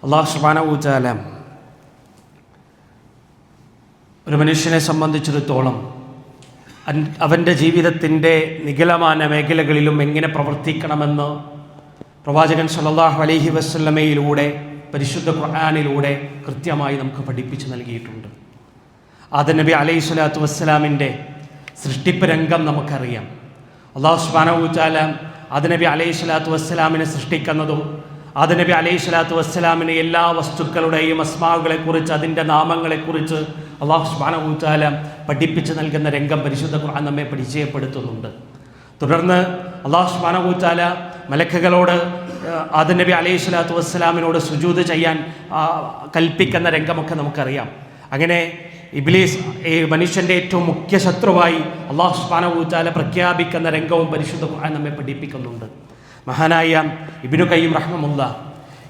അല്ലാഹു സുബ്ഹാനഹു വ തആല ഒരു മനുഷ്യനെ സംബന്ധിച്ചിടത്തോളം അവൻ്റെ ജീവിതത്തിൻ്റെ നിഗളമാന മേഖലകളിലും എങ്ങനെ പ്രവർത്തിക്കണമെന്ന് പ്രവാചകൻ സല്ലല്ലാഹു അലൈഹി വസല്ലമയിലൂടെ പരിശുദ്ധ ഖുർആനിലൂടെ കൃത്യമായി നമുക്ക് പഠിപ്പിച്ചു നൽകിയിട്ടുണ്ട്. ആദം നബി അലൈഹി സ്വലാത്തു വസ്സലാമിൻ്റെ സൃഷ്ടിപ്പ് രംഗം നമുക്കറിയാം. അല്ലാഹു സുബ്ഹാനഹു വ തആല ആദം നബി അലൈഹി സ്വലാത്തു വസ്സലാമിനെ സൃഷ്ടിക്കുന്നതും ആദം നബി അലൈഹി സ്വലാത്തു വസ്സലാമിന് എല്ലാ വസ്തുക്കളുടെയും അസ്മാകളെക്കുറിച്ച് അതിൻ്റെ നാമങ്ങളെക്കുറിച്ച് അല്ലാഹു സുബ്ഹാനഹു വ തആല പഠിപ്പിച്ച് നൽകുന്ന രംഗം പരിശുദ്ധ ഖുർആൻ നമ്മെ പരിചയപ്പെടുത്തുന്നുണ്ട്. തുടർന്ന് അല്ലാഹു സുബ്ഹാനഹു വ തആല മലക്കുകളോട് ആദം നബി അലൈഹി സ്വലാത്തു വസ്സലാമിനോട് സുജൂദ് ചെയ്യാൻ കൽപ്പിക്കുന്ന രംഗമൊക്കെ നമുക്കറിയാം. അങ്ങനെ ഇബ്ലീസ് മനുഷ്യൻ്റെ ഏറ്റവും മുഖ്യ ശത്രുവായി അല്ലാഹു സുബ്ഹാനഹു വ തആല പ്രഖ്യാപിക്കുന്ന രംഗവും പരിശുദ്ധ ഖുർആൻ നമ്മെ പഠിപ്പിക്കുന്നുണ്ട്. മഹാനായ ഇബ്നു ഖയ്യിം റഹ്മഹുല്ലാഹ്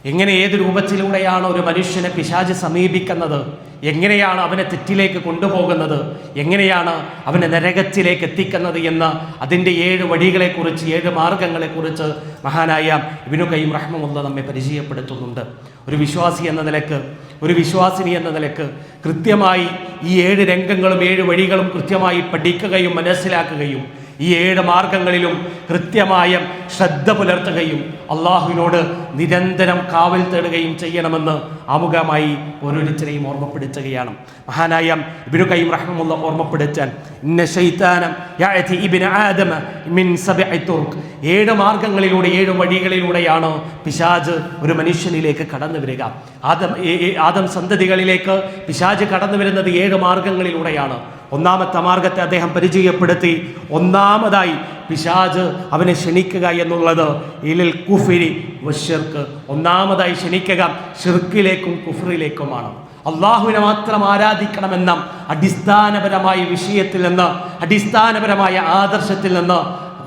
എങ്ങനെ ഏത് രൂപത്തിലൂടെയാണ് ഒരു മനുഷ്യനെ പിശാച് സമീപിക്കുന്നത്, എങ്ങനെയാണ് അവനെ തെറ്റിലേക്ക് കൊണ്ടുപോകുന്നത്, എങ്ങനെയാണ് അവനെ നരകത്തിലേക്ക് എത്തിക്കുന്നത് എന്ന് അതിൻ്റെ 7 വഴികളെക്കുറിച്ച് 7 മാർഗങ്ങളെക്കുറിച്ച് മഹാനായ ഇബ്നു ഖയ്യിം റഹ്മഹുല്ലാഹ് നമ്മെ പരിചയപ്പെടുത്തുന്നുണ്ട്. ഒരു വിശ്വാസി എന്ന നിലക്ക്, ഒരു വിശ്വാസിനി എന്ന നിലക്ക് കൃത്യമായി ഈ 7 രംഗങ്ങളും 7 വഴികളും കൃത്യമായി പഠിക്കുകയും മനസ്സിലാക്കുകയും ഈ 7 മാർഗങ്ങളിലും കൃത്യമായ ശ്രദ്ധ പുലർത്തുകയും അള്ളാഹുവിനോട് നിരന്തരം കാവൽ തേടുകയും ചെയ്യണമെന്ന് ആമുഖമായി ഓരോരുത്തരെയും ഓർമ്മപ്പെടുത്തുകയാണ്. മഹാനായ ഇബ്നു ഖയ്യിം റഹ്മഹുല്ലാഹ് ഓർമ്മപ്പെടുത്താൻ ഇന്ന ശൈത്താന യഅതി ഇബ്ന ആദമ മിൻ 7 തുറുഖ് 7 മാർഗങ്ങളിലൂടെ 7 വഴികളിലൂടെയാണ് പിശാച് ഒരു മനുഷ്യനിലേക്ക് കടന്നു വരിക. ആദം സന്തതികളിലേക്ക് പിശാച് കടന്നു വരുന്നത് 7 മാർഗങ്ങളിലൂടെയാണ്. ഒന്നാമത്തെ മാർഗത്തെ അദ്ദേഹം പരിചയപ്പെടുത്തി. ഒന്നാമതായി പിശാച് അവനെ ക്ഷണിക്കുക എന്നുള്ളത് ഇലൽ കുഫ്രി വശിർക്ക്, ഒന്നാമതായി ക്ഷണിക്കുക ഷിർക്കിലേക്കും കുഫ്രിലേക്കുമാണ്. അള്ളാഹുവിനെ മാത്രം ആരാധിക്കണമെന്ന അടിസ്ഥാനപരമായ വിഷയത്തിൽ നിന്ന്, അടിസ്ഥാനപരമായ ആദർശത്തിൽ നിന്ന്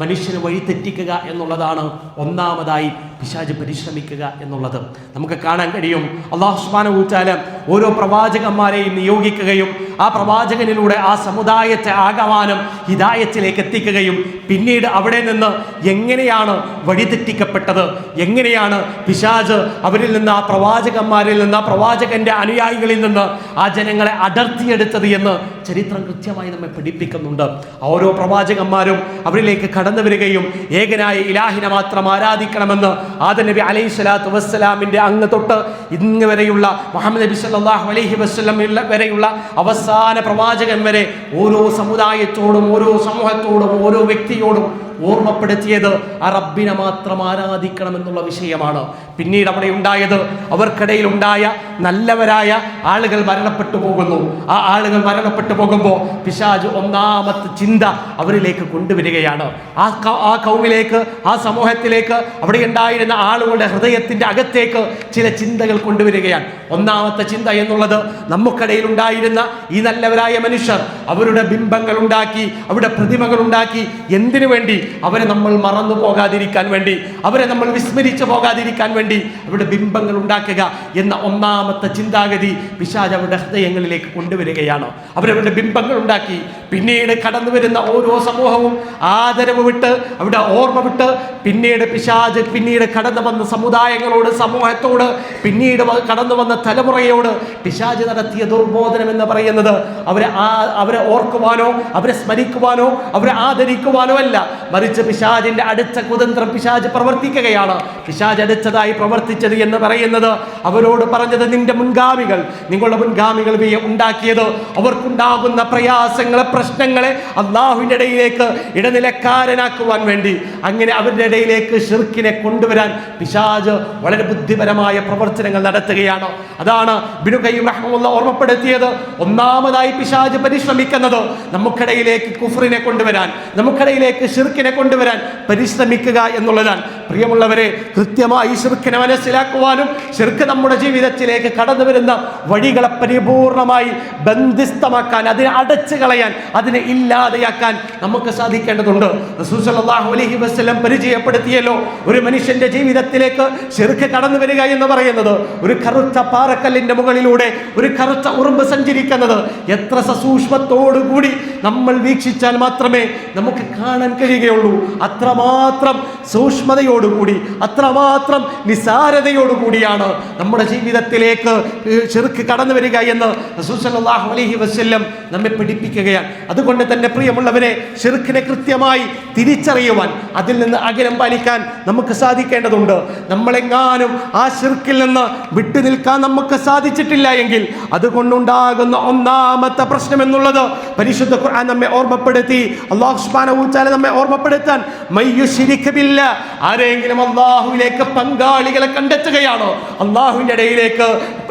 മനുഷ്യന് വഴിതെറ്റിക്കുക എന്നുള്ളതാണ് ഒന്നാമതായി പിശാച് പരിശ്രമിക്കുക എന്നുള്ളത്. നമുക്ക് കാണാൻ കഴിയും അല്ലാഹു സുബ്ഹാനഹു വ തആല ഓരോ പ്രവാചകന്മാരെയും നിയോഗിക്കുകയും ആ പ്രവാചകനിലൂടെ ആ സമുദായത്തെ ആകമാനം ഹിദായത്തിലേക്ക് എത്തിക്കുകയും പിന്നീട് അവിടെ നിന്ന് എങ്ങനെയാണ് വഴിതെറ്റിക്കപ്പെട്ടത്, എങ്ങനെയാണ് പിശാച് അവരിൽ നിന്ന്, ആ പ്രവാചകന്മാരിൽ നിന്ന്, ആ പ്രവാചകന്റെ അനുയായികളിൽ നിന്ന് ആ ജനങ്ങളെ അടർത്തിയെടുത്തത് എന്ന് ചരിത്രം കൃത്യമായി നമ്മെ പഠിപ്പിക്കുന്നുണ്ട്. ഓരോ പ്രവാചകന്മാരും അവരിലേക്ക് കടന്നു വരികയും ഏകനായ ഇലാഹിനെ മാത്രം ആരാധിക്കണമെന്ന് ആദം നബി അലൈഹി സ്വലാത്തു വസ്സലാമിൻ്റെ അങ്ങ് തൊട്ട് ഇന്ന് വരെയുള്ള മുഹമ്മദ് നബി സല്ലല്ലാഹു അലൈഹി വസല്ലം വരെയുള്ള അവസാന പ്രവാചകൻ വരെ ഓരോ സമുദായത്തോടും ഓരോ സമൂഹത്തോടും ഓരോ വ്യക്തിയോടും ഓർമ്മപ്പെടുത്തിയത് ആ റബ്ബിനെ മാത്രം ആരാധിക്കണമെന്നുള്ള വിഷയമാണ്. പിന്നീട് അവിടെ ഉണ്ടായത്, അവർക്കിടയിൽ ഉണ്ടായ നല്ലവരായ ആളുകൾ മരണപ്പെട്ടു പോകുന്നു. ആ ആളുകൾ മരണപ്പെട്ടു പോകുമ്പോൾ പിശാച് ഒന്നാമത്തെ ചിന്ത അവരിലേക്ക് കൊണ്ടുവരികയാണ്. ആ കൗമിലേക്ക്, ആ സമൂഹത്തിലേക്ക്, അവിടെ ഉണ്ടായിരുന്ന ആളുകളുടെ ഹൃദയത്തിൻ്റെ അകത്തേക്ക് ചില ചിന്തകൾ കൊണ്ടുവരികയാണ്. ഒന്നാമത്തെ ചിന്ത എന്നുള്ളത്, നമുക്കിടയിൽ ഉണ്ടായിരുന്ന ഈ നല്ലവരായ മനുഷ്യർ അവരുടെ ബിംബങ്ങൾ ഉണ്ടാക്കി, അവരുടെ പ്രതിമകൾ ഉണ്ടാക്കി, എന്തിനു വേണ്ടി? അവരെ നമ്മൾ മറന്നു പോകാതിരിക്കാൻ വേണ്ടി, അവരെ നമ്മൾ വിസ്മരിച്ചു പോകാതിരിക്കാൻ വേണ്ടി അവരുടെ ബിംബങ്ങൾ ഉണ്ടാക്കുക എന്ന ഒന്നാമത്തെ ചിന്താഗതി പിശാച് അവരുടെ ഹൃദയങ്ങളിലേക്ക് കൊണ്ടുവരികയാണ്. അവരവരുടെ ബിംബങ്ങൾ ഉണ്ടാക്കി. പിന്നീട് കടന്നു വരുന്ന ഓരോ സമൂഹവും ആദരവ് വിട്ട്, അവിടെ ഓർമ്മ വിട്ട്, പിന്നീട് പിശാച് പിന്നീട് കടന്നു വന്ന സമുദായങ്ങളോട്, സമൂഹത്തോട്, പിന്നീട് കടന്നു വന്ന തലമുറയോട് പിശാച് നടത്തിയ ദുർബോധനം എന്ന് പറയുന്നത് അവരെ ഓർക്കുവാനോ, അവരെ സ്മരിക്കുവാനോ, അവരെ ആദരിക്കുവാനോ അല്ല, മറിച്ച് പിശാചിന്റെ അടുത്ത കുതന്ത്രം പിശാച് പ്രവർത്തിക്കുകയാണ്. പിശാച് അടുത്തതായി പ്രവർത്തിച്ചത് എന്ന് പറയുന്നത്, അവരോട് പറഞ്ഞത്, നിങ്ങളുടെ മുൻഗാമികൾ ഉണ്ടാക്കിയത് അവർക്കുണ്ടാകുന്ന പ്രയാസങ്ങളെ, പ്രശ്നങ്ങളെ അല്ലാഹുവിന്റെ ഇടയിലേക്ക് ഇടനിലക്കാരനാക്കുവാൻ വേണ്ടി, അങ്ങനെ അവരുടെ ഇടയിലേക്ക് ശിർക്കിനെ കൊണ്ടുവരാൻ പിശാച് വളരെ ബുദ്ധിപരമായ പ്രവർത്തനങ്ങൾ നടത്തുകയാണ്. അതാണ് ഇബ്നു ഖയ്യിം റഹ്മഹുല്ലാഹ് ഓർമ്മപ്പെടുത്തിയത്. ഒന്നാമതായി പിശാച് പരിശ്രമിക്കുന്നത് നമുക്കിടയിലേക്ക് കുഫ്റിനെ കൊണ്ടുവരാൻ, നമുക്കിടയിലേക്ക് ശിർക്കിനെ കൊണ്ടുവരാൻ പരിശ്രമിക്കുക എന്നുള്ളതാണ്. പ്രിയമുള്ളവരെ, കൃത്യമായി ശിർക്കിനെ മനസ്സിലാക്കുവാനും ശിർക്ക് നമ്മുടെ ജീവിതത്തിലേക്ക് കടന്നു വരുന്ന വഴികളെ പരിപൂർണമായി ബന്ധിസ്ഥമാക്കാൻ, അതിനെ അടച്ചു കളയാൻ, അതിനെ ഇല്ലാതെയാക്കാൻ നമുക്ക് സാധിക്കേണ്ടതുണ്ട്. റസൂൽ സല്ലല്ലാഹു അലൈഹി വസല്ലം പരിചയപ്പെടുത്തിയല്ലോ, ഒരു മനുഷ്യന്റെ ജീവിതത്തിലേക്ക് ശിർക്ക് കടന്നു വരിക എന്ന് പറയുന്നത് ഒരു കറുത്ത പാറക്കല്ലിന്റെ മുകളിലൂടെ ഒരു കറുത്ത ഉറുമ്പ് സഞ്ചരിക്കുന്നത് എത്ര സസൂക്ഷ്മത്തോടുകൂടി നമ്മൾ വീക്ഷിച്ചാൽ മാത്രമേ നമുക്ക് കാണാൻ കഴിയുകയുള്ളൂ. അത്രമാത്രം സൂക്ഷ്മതയോടുകൂടി, അത്രമാത്രം നിസാരതയോടുകൂടിയാണ് നമ്മുടെ ജീവിതത്തിലേക്ക് ശിർക്ക് കടന്നു വരിക എന്ന് റസൂൽ സല്ലല്ലാഹു അലൈഹി വസല്ലം നമ്മെ പഠിപ്പിക്കുകയാണ്. അതുകൊണ്ട് തന്നെ പ്രിയമുള്ളവരെ, ശിർക്കിനെ കൃത്യമായി തിരിച്ചറിയുവാൻ, അതിൽ നിന്ന് അകലം പാലിക്കാൻ നമുക്ക് സാധിക്കേണ്ടതുണ്ട്. നമ്മളെങ്ങാനും ആ ശിർക്കിൽ നിന്ന് വിട്ടുനിൽക്കാൻ നമുക്ക് സാധിച്ചിട്ടില്ല എങ്കിൽ അതുകൊണ്ടുണ്ടാകുന്ന ഒന്നാമത്തെ പ്രശ്നം എന്നുള്ളത് പരിശുദ്ധ ഖുർആൻ നമ്മെ ഓർമ്മപ്പെടുത്തി. അല്ലാഹു സുബ്ഹാനഹു വ തആല നമ്മെ ഓർമ്മപ്പെടുത്താൻ, മയ്യുശ്രിക ബില്ലാ, ആരെങ്കിലും അല്ലാഹുവിലേക്ക് പങ്കാളികളെ കണ്ടെത്തുകയാണോ, അല്ലാഹുവിന്റെ ഇടയിലേക്ക്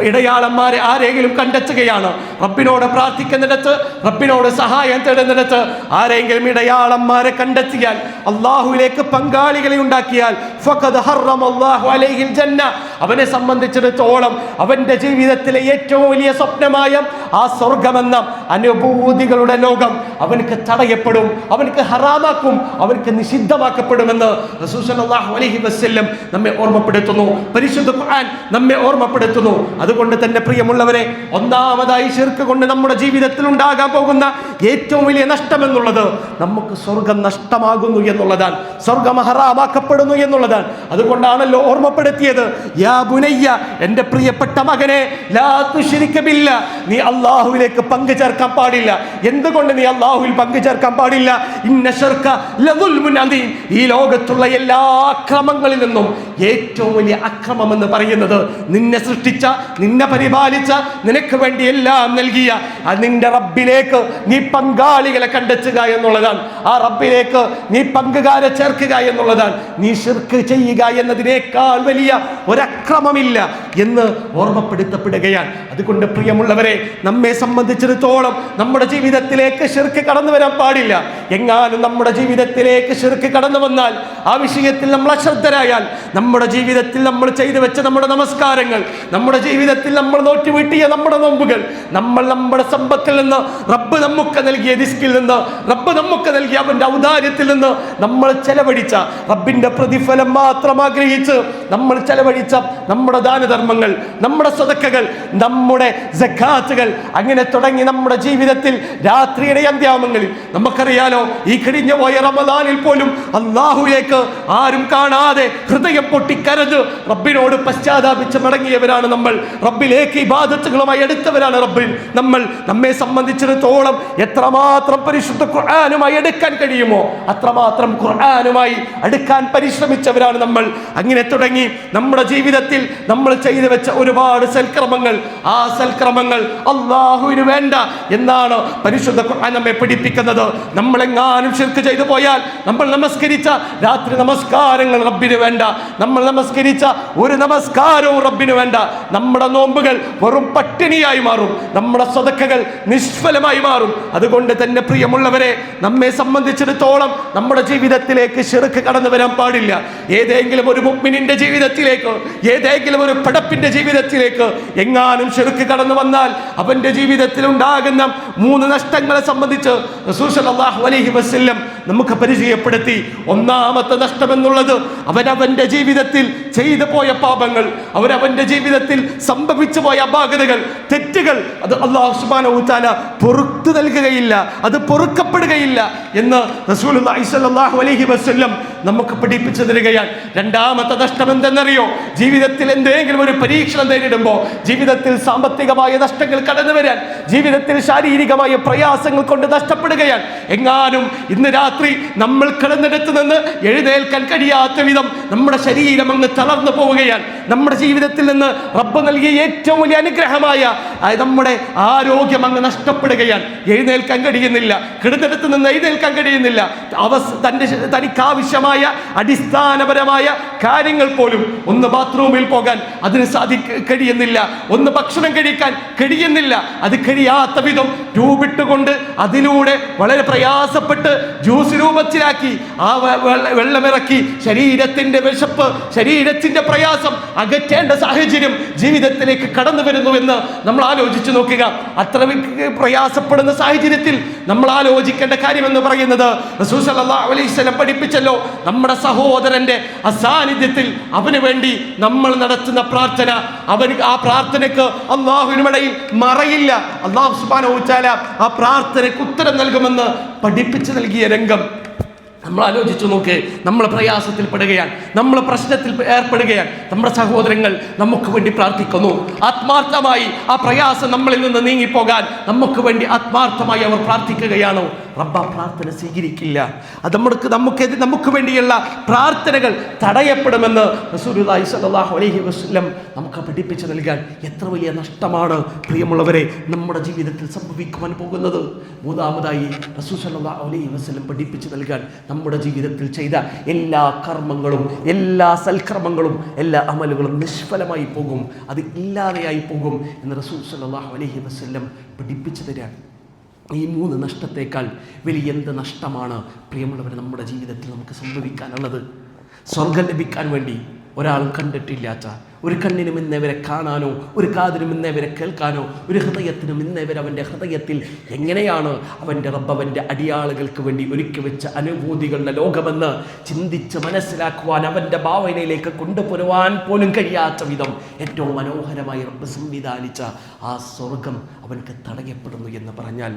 ഇടയാളന്മാരെ ആരെങ്കിലും കണ്ടെത്തുകയാണ്, റബ്ബിനോട് പ്രാർത്ഥിക്കുന്നിടത്ത്, റബ്ബിനോട് സഹായം തേടുന്നിടത്ത് ആരെങ്കിലും ഇടയാളന്മാരെ കണ്ടെത്തിയാൽ, അല്ലാഹുവിലേക്ക് പങ്കാളികളെ ഉണ്ടാക്കിയാൽ, ഫഖദ് ഹറമല്ലാഹു അലൈഹിൽ ജന്ന, അവനെ സംബന്ധിച്ചിടത്തോളം അവന്റെ ജീവിതത്തിലെ ഏറ്റവും വലിയ സ്വപ്നമായ ആ സ്വർഗമെന്ന അനുഭൂതികളുടെ ലോകം അവനക്ക് തടയപ്പെടും, അവനക്ക് ഹറാമാക്കും, അവനക്ക് നിഷിദ്ധമാക്കപ്പെടുമെന്ന് റസൂൽ സല്ലല്ലാഹു അലൈഹി വസല്ലം നമ്മെ ഓർമ്മപ്പെടുത്തുന്നു. പരിശുദ്ധ ഖുർആൻ നമ്മെ ഓർമ്മപ്പെടുത്തുന്നു. അതുകൊണ്ട് തന്നെ പ്രിയമുള്ളവരെ, ഒന്നാമതായി ശിർക്ക് കൊണ്ട് നമ്മുടെ ജീവിതത്തിൽ ഉണ്ടാകാൻ പോകുന്ന ഏറ്റവും വലിയ നഷ്ടം എന്നുള്ളത് നമുക്ക് സ്വർഗം നഷ്ടമാകുന്നു എന്നുള്ളതാണ്, സ്വർഗം ഹറാമാക്കപ്പെടുന്നു എന്നുള്ളതാണ്. അതുകൊണ്ടാണല്ലോ ഓർമ്മപ്പെടുത്തിയത്, യാ ബുനയ്യ, എൻ്റെ പ്രിയപ്പെട്ട മകനെ, ലാ തുശ്രിക ബില്ലാ, നീ അല്ലാഹുവിലേക്ക് പങ്കു ചേർക്കാൻ പാടില്ല. എന്തുകൊണ്ട് നീ അല്ലാഹുവിൽ പങ്കു ചേർക്കാൻ പാടില്ല? ഇന്ന ശിർക ലദുൽമുൻ അദീം, ഈ ലോകത്തുള്ള എല്ലാ അക്രമങ്ങളിൽ നിന്നും ഏറ്റവും വലിയ അക്രമം എന്ന് പറയുന്നത് നിന്നെ സൃഷ്ടിച്ച, നിന്നെ പരിപാലിച്ച, നിനക്ക് വേണ്ടി എല്ലാം നൽകിയ നിന്റെ റബ്ബിലേക്ക് നീ പങ്കാളികളെ കണ്ടെത്തുക എന്നുള്ളതാണ്. ആ റബ്ബിലേക്ക് നീ പങ്കുകാരെ ചേർക്കുക എന്നുള്ളതാണ്. നീ ശിർക്ക് ചെയ്യുക എന്നതിനേക്കാൾ വലിയ ഒരക്രമമില്ല എന്ന് ഓർമ്മപ്പെടുത്തപ്പെടുകയാണ്. അതുകൊണ്ട് പ്രിയമുള്ളവരെ, നമ്മെ സംബന്ധിച്ചിടത്തോളം നമ്മുടെ ജീവിതത്തിലേക്ക് ശിർക്ക് കടന്നു വരാൻ പാടില്ല. എങ്ങാനും നമ്മുടെ ജീവിതത്തിലേക്ക് ശിർക്ക് കടന്നു വന്നാൽ, ആ വിഷയത്തിൽ നമ്മൾ അശ്രദ്ധരായാൽ, നമ്മുടെ ജീവിതത്തിൽ നമ്മൾ ചെയ്തു വെച്ച നമ്മുടെ നമസ്കാരങ്ങൾ, നമ്മുടെ ജീവിതത്തിൽ നമ്മൾ നോറ്റുവീട്ടിയ നമ്മുടെ നോമ്പുകൾ, നമ്മൾ നമ്മുടെ സമ്പത്തിൽ നിന്ന്, റബ്ബ് നമുക്ക് നൽകിയ റിസ്കിൽ നിന്ന്, റബ്ബ് നമുക്ക് നൽകിയ അവന്റെ ഔദാര്യത്തിൽ നിന്ന് നമ്മൾ ചെലവഴിച്ച, റബ്ബിന്റെ പ്രതിഫലം മാത്രം ആഗ്രഹിച്ച് നമ്മൾ ചെലവഴിച്ച നമ്മുടെ ദാനധർമ്മങ്ങൾ, നമ്മുടെ സദഖകൾ, നമ്മുടെ സക്കാത്തുകൾ, അങ്ങനെ തുടങ്ങി നമ്മുടെ ജീവിതത്തിൽ രാത്രിയുടെ അന്ത്യാമങ്ങളിൽ നമുക്കറിയാലോ, ഈ കഴിഞ്ഞ പോയ റമദാനിൽ പോലും അല്ലാഹുവിലേക്ക് ആരും കാണാതെ ഹൃദയം പൊട്ടിക്കരഞ്ഞ് റബ്ബിനോട് പശ്ചാത്താപിച്ച് മടങ്ങിയവരാണ് നമ്മൾ. റബ്ബിലേക്ക് ഇബാദത്തുകളുമായി അടുത്തവരാണ് റബ്ബിൽ നമ്മൾ. നമ്മെ സംബന്ധിച്ചിടത്തോളം എത്രമാത്രം പരിശുദ്ധ ഖുർആനുമായി അടുക്കാൻ കഴിയുമോ അത്രമാത്രം ഖുർആനുമായി അടുക്കാൻ പരിശ്രമിച്ചവരാണ് നമ്മൾ. അങ്ങനെ തുടങ്ങി നമ്മുടെ ജീവിതത്തിൽ നമ്മൾ ചെയ്തു വെച്ച ഒരുപാട് സൽക്രമങ്ങൾ, ആ സൽക്രമങ്ങൾ അല്ലാഹുവിന് വേണ്ട എന്നാണ് പരിശുദ്ധ ഖുർആൻ നമ്മെ പഠിപ്പിക്കുന്നത്. നമ്മളെങ്ങാനും ശിർക്ക് ചെയ്തു പോയാൽ, നമ്മൾ നമസ്കരിച്ച രാത്രി നമസ്കാരങ്ങൾ റബ്ബിന് വേണ്ട, നമ്മൾ നമസ്കരിച്ച ഒരു നമസ്കാരവും റബ്ബിന് വേണ്ട, നമ്മുടെ നോമ്പുകൾ വെറും പട്ടിണിയായി മാറും, നമ്മുടെ സദഖകൾ നിഷ്ഫലമായി മാറും. അതുകൊണ്ട് തന്നെ പ്രിയമുള്ളവരെ, നമ്മെ സംബന്ധിച്ചിടത്തോളം നമ്മുടെ ജീവിതത്തിലേക്ക് ശിർക്ക് കടന്നു വരാൻ പാടില്ല. ഏതെങ്കിലും ഒരു മുഅ്മിനിന്റെ ജീവിതത്തിലേക്ക്, ഏതെങ്കിലും ഒരു പടപ്പിന്റെ ജീവിതത്തിലേക്ക് എങ്ങാനും ശിർക്ക് കടന്നു വന്നാൽ അവന്റെ ജീവിതത്തിൽ ഉണ്ടാകുന്ന 3 നഷ്ടങ്ങളെ സംബന്ധിച്ച് റസൂൽ സല്ലല്ലാഹു അലൈഹി വസല്ലം നമുക്ക് പരിചയപ്പെടുത്തി. ഒന്നാമത്തെ നഷ്ടം എന്നുള്ളത് അവനവന്റെ ജീവിതത്തിൽ ചെയ്തു പോയ പാപങ്ങൾ, അവനവന്റെ ജീവിതത്തിൽ സംഭവിച്ചു പോയ അപാകതകൾ, തെറ്റുകൾ, അത് അല്ലാഹു സുബ്ഹാനഹു വ തആല പൊറുത്തു നൽകുകയില്ല, അത് പൊറുക്കപ്പെടുകയില്ല എന്ന് റസൂലുള്ളാഹി സ്വല്ലല്ലാഹു അലൈഹി വസല്ലം നമുക്ക് പഠിപ്പിച്ചു തരികയാണ്. രണ്ടാമത്തെ നഷ്ടം എന്തെന്നറിയോ? ജീവിതത്തിൽ എന്തെങ്കിലും ഒരു പരീക്ഷണം നേരിടുമ്പോൾ, ജീവിതത്തിൽ സാമ്പത്തികമായ നഷ്ടങ്ങൾ കടന്നു വരാൻ, ജീവിതത്തിൽ ശാരീരികമായ പ്രയാസങ്ങൾ കൊണ്ട് നഷ്ടപ്പെടുകയാണ്. എങ്ങാനും ഇന്ന് രാത്രി നമ്മൾ കിടന്നിടത്ത് നിന്ന് എഴുന്നേൽക്കാൻ കഴിയാത്ത വിധം നമ്മുടെ ശരീരം അങ്ങ് തളർന്നു പോവുകയാണ്. നമ്മുടെ ജീവിതത്തിൽ നിന്ന് റബ്ബ് നൽകിയ ഏറ്റവും വലിയ അനുഗ്രഹമായ നമ്മുടെ ആരോഗ്യം അങ്ങ് നഷ്ടപ്പെടുകയാണ്. എഴുന്നേൽക്കാൻ കഴിയുന്നില്ല, കിടന്നിടത്ത് നിന്ന് എഴുന്നേൽക്കാൻ കഴിയുന്നില്ല. തനിക്കാവശ്യമായ അടിസ്ഥാനപരമായ കാര്യങ്ങൾ പോലും, ഒന്ന് ബാത്റൂമിൽ പോകാൻ അതിന് കഴിയുന്നില്ല, ഒന്ന് ഭക്ഷണം കഴിക്കാൻ കഴിയുന്നില്ല. അത് കഴിയാത്ത വിധം ട്യൂബിട്ടുകൊണ്ട് അതിലൂടെ വളരെ പ്രയാസപ്പെട്ട് ജ്യൂസ് രൂപത്തിലാക്കി ആ വെള്ളമിറക്കി ശരീരത്തിന്റെ വിശപ്പ്, ശരീരത്തിന്റെ പ്രയാസം അകറ്റേണ്ട സാഹചര്യം ജീവിതത്തിലേക്ക് കടന്നു വരുന്നുവെന്ന് നമ്മൾ ആലോചിച്ചു നോക്കുക. അത്ര പ്രയാസപ്പെടുന്ന സാഹചര്യത്തിൽ നമ്മൾ ആലോചിക്കേണ്ട കാര്യമെന്ന് പറയുന്നത് റസൂൽ സല്ലല്ലാഹു അലൈഹി വസല്ലം പഠിപ്പിച്ചല്ലോ, നമ്മുടെ സഹോദരന്റെ അസാന്നിധ്യത്തിൽ അവന് വേണ്ടി നമ്മൾ നടത്തുന്ന പ്രാർത്ഥന, ആ പ്രാർത്ഥനയ്ക്ക് അള്ളാഹുവിനുമിടയിൽ മറയില്ല. അള്ളാഹു സുബ്ഹാനഹു വ തആല ആ പ്രാർത്ഥനയ്ക്ക് ഉത്തരം നൽകുമെന്ന് പഠിപ്പിച്ചു നൽകിയ രംഗം നമ്മൾ ആലോചിച്ചു നോക്ക്. നമ്മൾ പ്രയാസത്തിൽ പെടുകയാണ്, നമ്മൾ പ്രശ്നത്തിൽ ഏർപ്പെടുകയാണ്, നമ്മുടെ സഹോദരങ്ങൾ നമുക്ക് വേണ്ടി പ്രാർത്ഥിക്കുന്നു. ആത്മാർത്ഥമായി ആ പ്രയാസം നമ്മളിൽ നിന്ന് നീങ്ങിപ്പോകാൻ നമുക്ക് വേണ്ടി ആത്മാർത്ഥമായി അവർ പ്രാർത്ഥിക്കുകയാണോ? റബ്ബ് ആ പ്രാർത്ഥന സ്വീകരിക്കില്ല. അത് നമുക്ക് വേണ്ടിയുള്ള പ്രാർത്ഥനകൾ തടയപ്പെടുമെന്ന് റസൂലുള്ളാഹി സ്വല്ലല്ലാഹു അലൈഹി വസല്ലം നമുക്ക് പഠിപ്പിച്ചു നൽകാൻ എത്ര വലിയ നഷ്ടമാണ് പ്രിയമുള്ളവരെ നമ്മുടെ ജീവിതത്തിൽ സംഭവിക്കുവാൻ പോകുന്നത്. മൂന്നാമതായി റസൂൽ സ്വല്ലല്ലാഹു അലൈഹി വസല്ലം പഠിപ്പിച്ചു നൽകാൻ നമ്മുടെ ജീവിതത്തിൽ ചെയ്ത എല്ലാ കർമ്മങ്ങളും, എല്ലാ സൽക്കർമ്മങ്ങളും, എല്ലാ അമലുകളും നിഷ്ഫലമായി പോകും, അത് ഇല്ലാതെയായി പോകും എന്ന് റസൂൽ സ്വല്ലല്ലാഹു അലൈഹി വസല്ലം പഠിപ്പിച്ചു തരാൻ. ഈ മൂന്ന് നഷ്ടത്തേക്കാൾ വലിയ എന്ത് നഷ്ടമാണ് പ്രിയമുള്ളവർ നമ്മുടെ ജീവിതത്തിൽ നമുക്ക് സംഭവിക്കാനുള്ളത്? സ്വർഗം ലഭിക്കാൻ വേണ്ടി ഒരാളും കണ്ടിട്ടില്ലാത്ത, ഒരു കണ്ണിനും ഇന്നേവരെ കാണാനോ ഒരു കാതിനും ഇന്നേവരെ കേൾക്കാനോ ഒരു ഹൃദയത്തിനും ഇന്നേവരെ അവൻ്റെ ഹൃദയത്തിൽ എങ്ങനെയാണ് അവൻ്റെ റബ്ബ് അവൻ്റെ അടിയാളുകൾക്ക് വേണ്ടി ഒരുക്കി വെച്ച അനുഭൂതികളുടെ ലോകമെന്ന് ചിന്തിച്ച് മനസ്സിലാക്കുവാൻ, അവൻ്റെ ഭാവനയിലേക്ക് കൊണ്ടുപോരുവാൻ പോലും കഴിയാത്ത വിധം ഏറ്റവും മനോഹരമായി റബ്ബ് സംവിധാനിച്ച ആ സ്വർഗം അവൻക്ക് തടയപ്പെടുന്നു എന്ന് പറഞ്ഞാൽ,